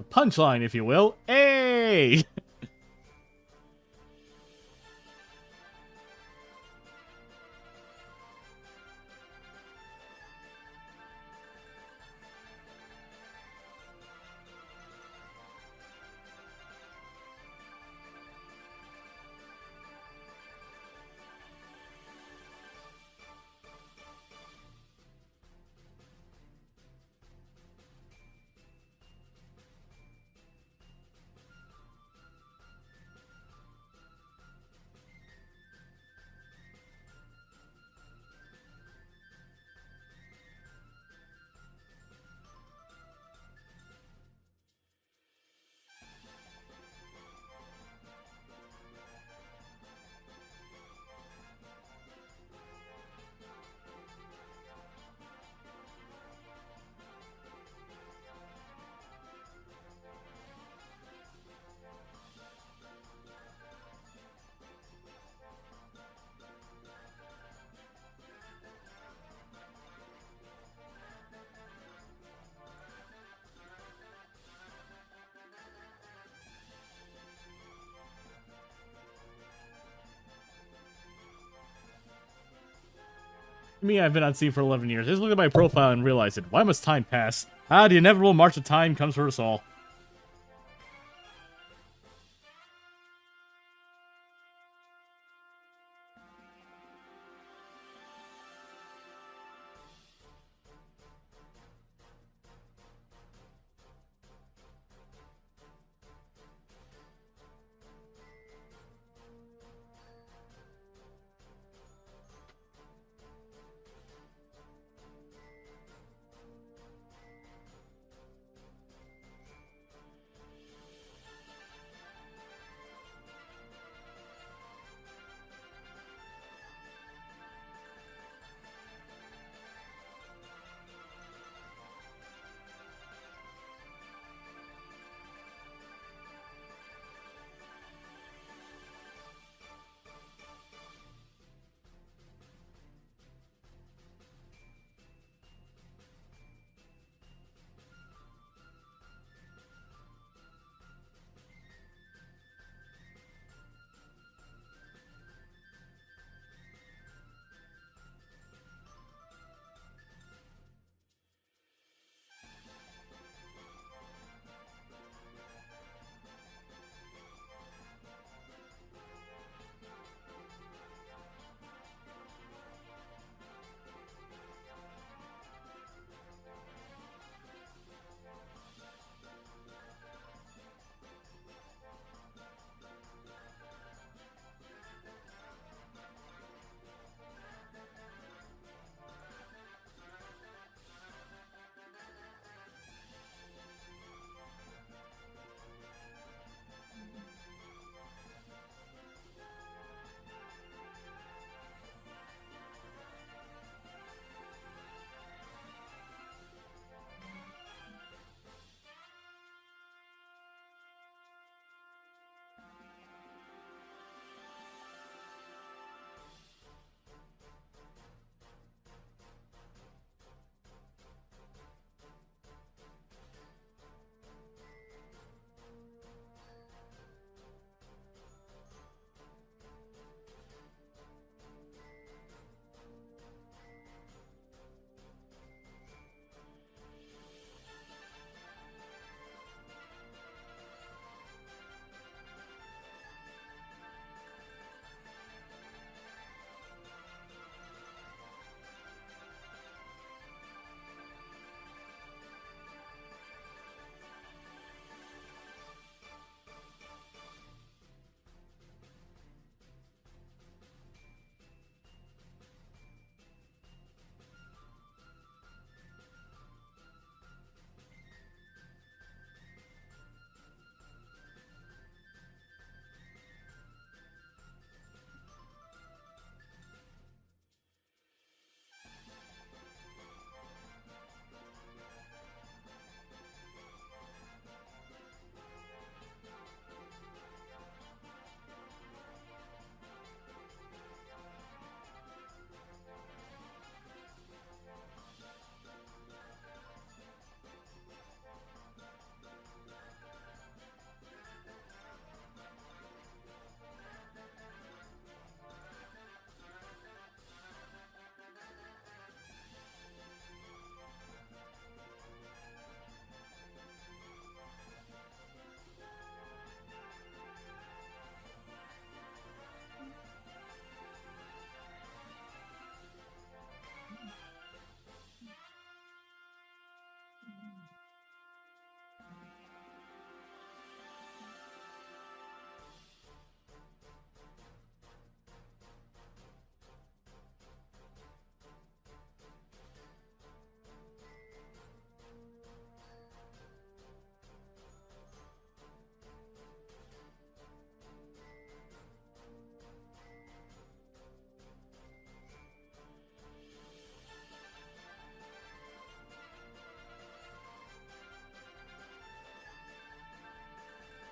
punchline, if you will. Hey! Me, I've been on scene for 11 years. I just looked at my profile and realized it. Why must time pass? Ah, the inevitable march of time comes for us all.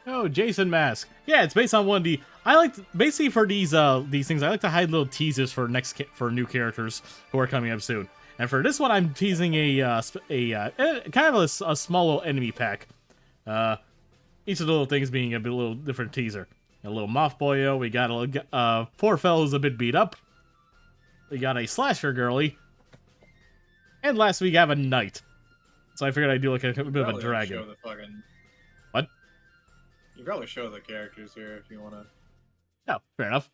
Oh, Jason Mask. Yeah, it's based on one of the. I like basically for these things. I like to hide little teasers for for new characters who are coming up soon. And for this one, I'm teasing a kind of a small little enemy pack. Each of the little things being a little different teaser. A little moth boyo. We got a poor fellow who's a bit beat up. We got a slasher girly. And last we have a knight. So I figured I'd do like a bit of a Probably dragon. Show the fucking... What? You probably show the characters here if you want to. Oh, fair enough.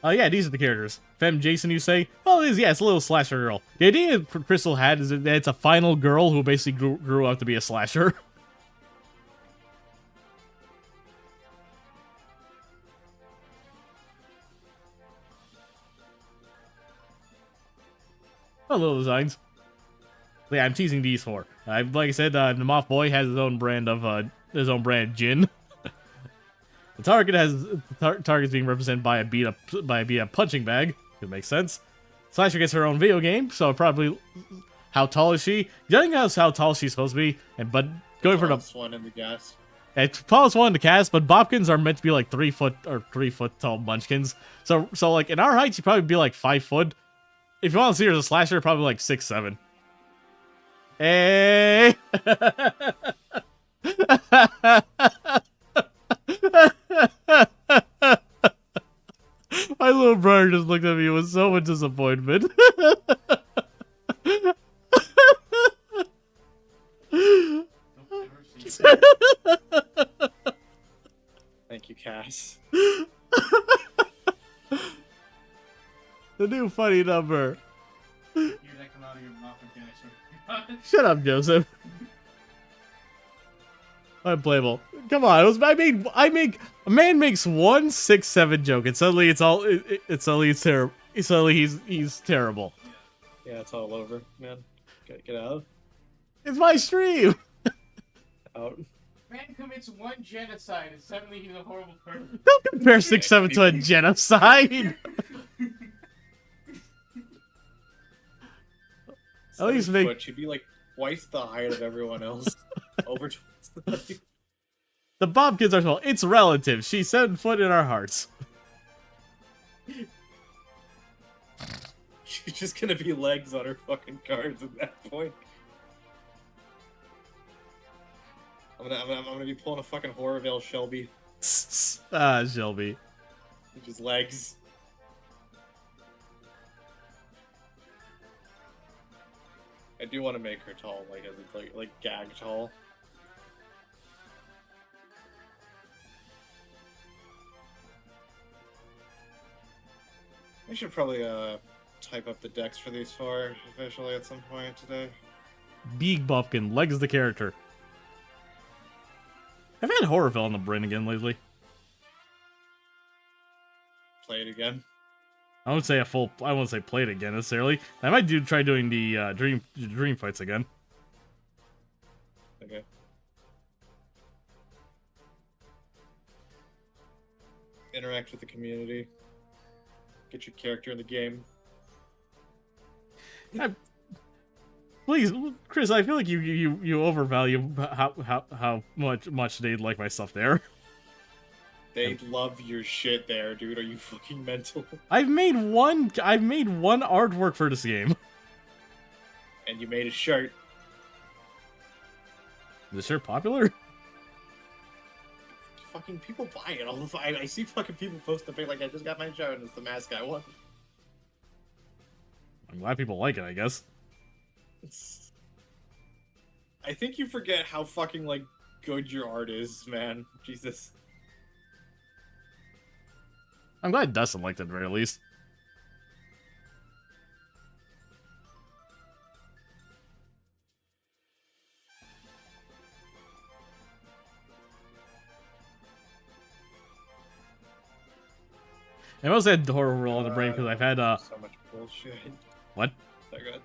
Yeah, these are the characters. Femme Jason, you say? Well, it is, yeah, it's a little slasher girl. The idea Crystal had is that it's a final girl who basically grew up to be a slasher. Oh, little designs. Yeah, I'm teasing these four. Like I said, the Moth Boy has his own brand of gin. The target target's being represented by a beat up punching bag. It makes sense. Slasher gets her own video game, so probably how tall is she? Judging us how tall she's supposed to be, but going for the one in the gas. it's tallest one in the cast, but Bobkins are meant to be like 3 foot or 3 foot tall munchkins. So like in our height, she'd probably be like 5 foot. If you want to see her as a slasher, probably like 6'7". Hey. My little brother just looked at me with so much disappointment. Thank you, Cass. The new funny number. Shut up, Joseph. Unplayable. Come on, I make a man makes one 6'7" joke and suddenly it's terrible. Suddenly he's terrible. Yeah, it's all over, man. Get out. It's my stream. Out. Man commits one genocide and suddenly he's a horrible person. Don't compare 6'7" to a genocide. At least make She'd be like twice the height of everyone else. Over twice the height. the Bobkins are small. It's relative. She's 7 foot in our hearts. She's just gonna be legs on her fucking cards at that point. I'm gonna be pulling a fucking Horrorvale Shelby. Shelby. Just legs. I do want to make her tall, like as it's like gag tall. I should probably type up the decks for these four officially at some point today. Big Bobkin, legs the character. I've had Horrorville on the brain again lately. Play it again. I won't say play it again necessarily. I might try doing the dream fights again. Okay. Interact with the community. Get your character in the game. Please, Chris, I feel like you overvalue how much they like my stuff there. They love your shit there, dude. Are you fucking mental? I've made one artwork for this game. And you made a shirt. Is the shirt popular? Fucking people buy it all the time. I see fucking people post the pic like I just got my shirt and it's the mask I want. I'm glad people like it, I guess. I think you forget how fucking like good your art is, man. Jesus. I'm glad Dustin liked it at the very least. I mostly had horror roll on the brain because I've had so much bullshit. what? So good.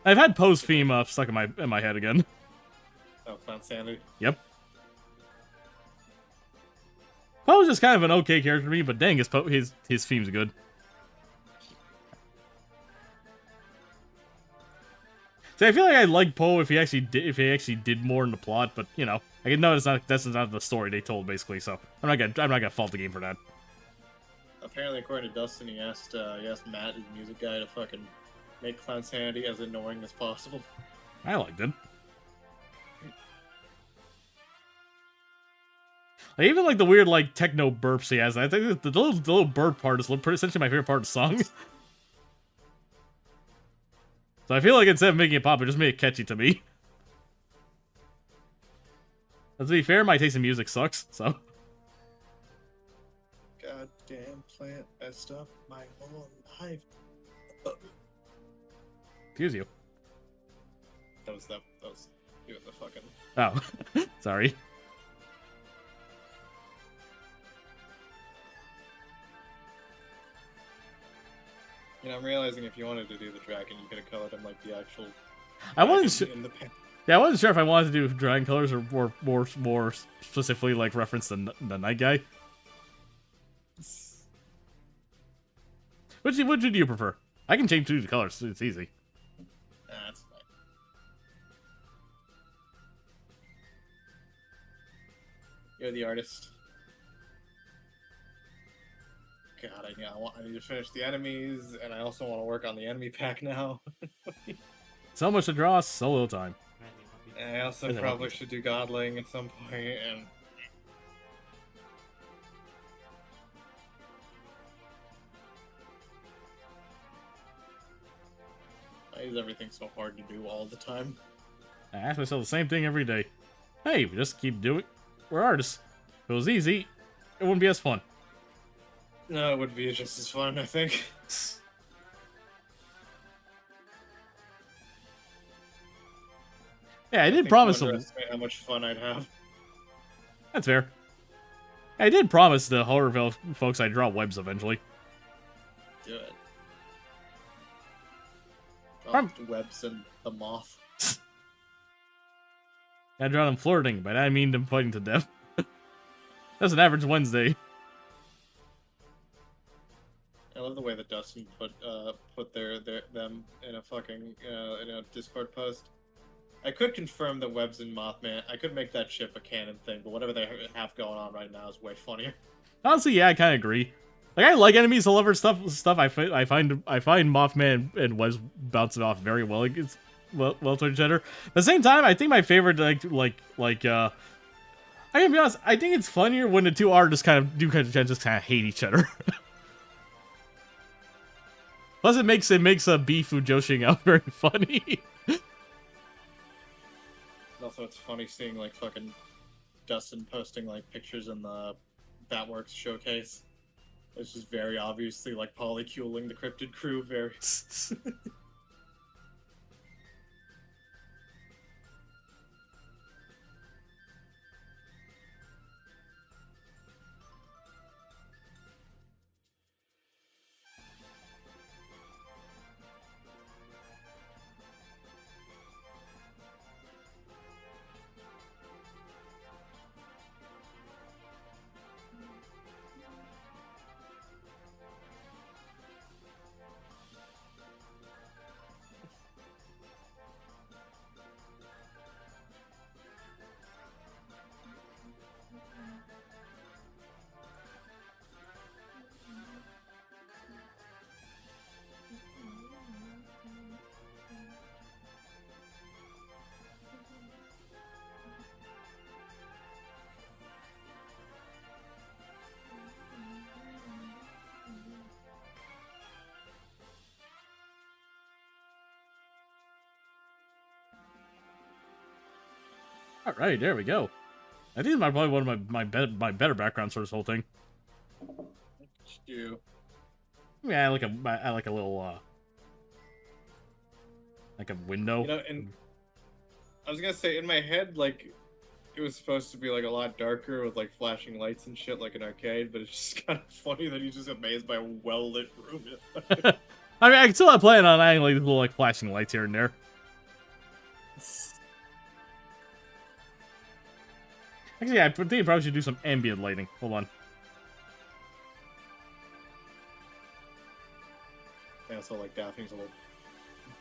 I've had post theme stuck in my head again. Oh, Clown Sanity. Yep. Poe's just kind of an okay character to me, but dang, his theme's good. See, I feel like I like Poe if he actually did more in the plot, but you know, I can know that's not the story they told basically. So I'm not gonna fault the game for that. Apparently, according to Dustin, he asked Matt, his music guy, to fucking make Clown Sanity as annoying as possible. I liked it. I even like the weird like techno burps he has. I think the little burp part is essentially my favorite part of the song. So I feel like instead of making it pop, it just made it catchy to me. But to be fair, my taste in music sucks, so. Goddamn plant messed up my whole life. Excuse you. That was doing the fucking. Oh, sorry. You know, I'm realizing if you wanted to do the dragon, you could have colored him like the actual. I wasn't dragon in the pen. Yeah, I wasn't sure if I wanted to do dragon colors or more specifically like reference the night guy. Which do you prefer? I can change the colors. It's easy. That's fine. You're the artist. God, I need to finish the enemies, and I also want to work on the enemy pack now. So much to draw, so little time. And I also Isn't it probably lucky? should do Godling at some point, and why is everything so hard to do all the time? I ask myself the same thing every day. Hey, we just keep doing. We're artists. If it was easy, it wouldn't be as fun. No, it would be just as fun, I think. Yeah, I did think promise you them. underestimate how much fun I'd have. That's fair. I did promise the Horrorville folks I'd draw webs eventually. Do it. Um, Webs and the moth. I draw them flirting, but I mean them fighting to death. That's an average Wednesday. I love the way that Dustin put them in a fucking in a Discord post. I could confirm that Webs and Mothman. I could make that ship a canon thing, but whatever they have going on right now is way funnier. Honestly, yeah, I kind of agree. Like, I like enemies to lover stuff. I find Mothman and Webs bouncing off very well against well to each other. At the same time, I think my favorite I gotta be honest. I think it's funnier when the two artists kind of just kind of hate each other. Plus, it makes beef Fujoshing out very funny. Also, it's funny seeing like fucking Dustin posting like pictures in the Thatworks showcase. It's just very obviously like polyculing the cryptid crew. Very. All right, there we go. I think it's probably one of my better backgrounds for this whole thing. You. Yeah, I like a little like a window. You know, and I was gonna say in my head, like it was supposed to be like a lot darker with like flashing lights and shit, like an arcade. But it's just kind of funny that he's just amazed by a well lit room. I mean, I can still plan on adding like little like flashing lights here and there. Actually, yeah, I think I probably should do some ambient lighting. Hold on. I also like Daphne's little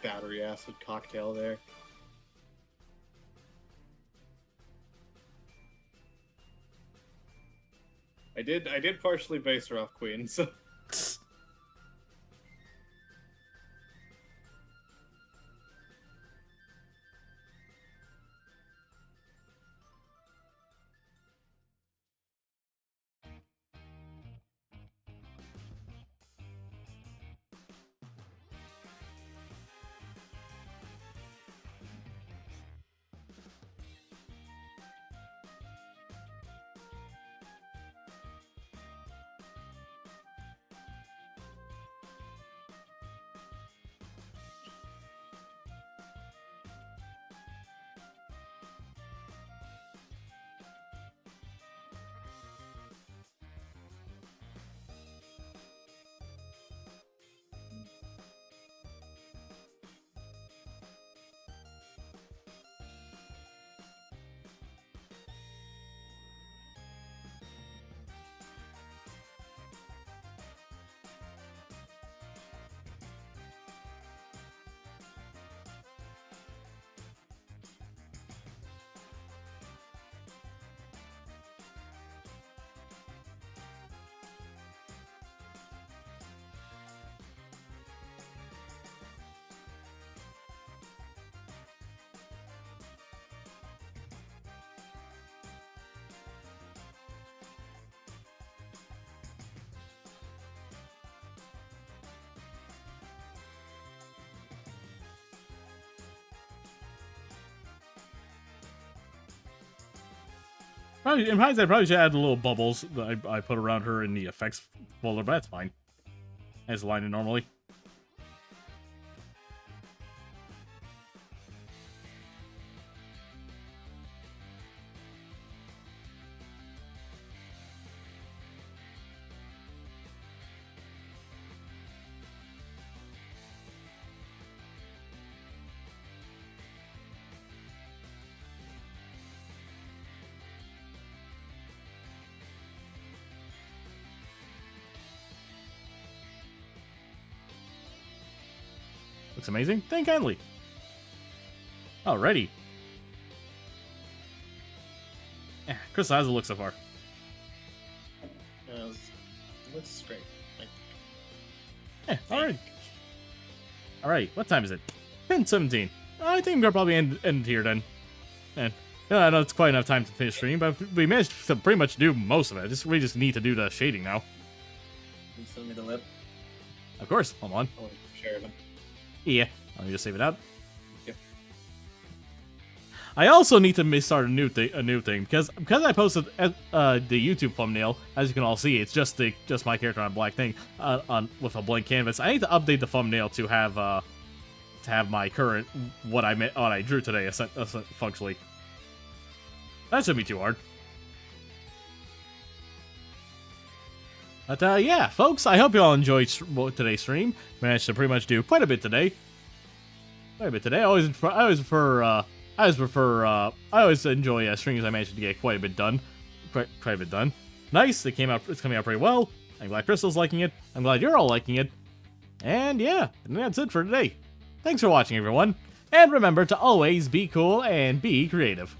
battery acid cocktail there. I did partially base her off Queen, so Probably, in hindsight, I probably should add the little bubbles that I put around her in the effects folder, but that's fine. I just line it normally. Looks amazing. Thank kindly. Alrighty. Chris, how's it look so far? Looks great. Alright. Alright, what time is it? 10:17. I think we'll probably end here then. And I know it's quite enough time to finish stream, but we managed to pretty much do most of it. We just need to do the shading now. Can you send me the lip? Of course. Hold on. I'll share them. Yeah. Let me just save it out. Yep. I also need to start a new thing because I posted the YouTube thumbnail. As you can all see, it's just my character on a black thing with a blank canvas. I need to update the thumbnail to have my current what I drew today functionally. That shouldn't be too hard. But yeah, folks, I hope you all enjoyed today's stream. Managed to pretty much do quite a bit today. I always enjoy streams. I managed to get quite a bit done. Quite a bit done. Nice. It's coming out pretty well. I'm glad Crystal's liking it. I'm glad you're all liking it. And yeah, that's it for today. Thanks for watching, everyone. And remember to always be cool and be creative.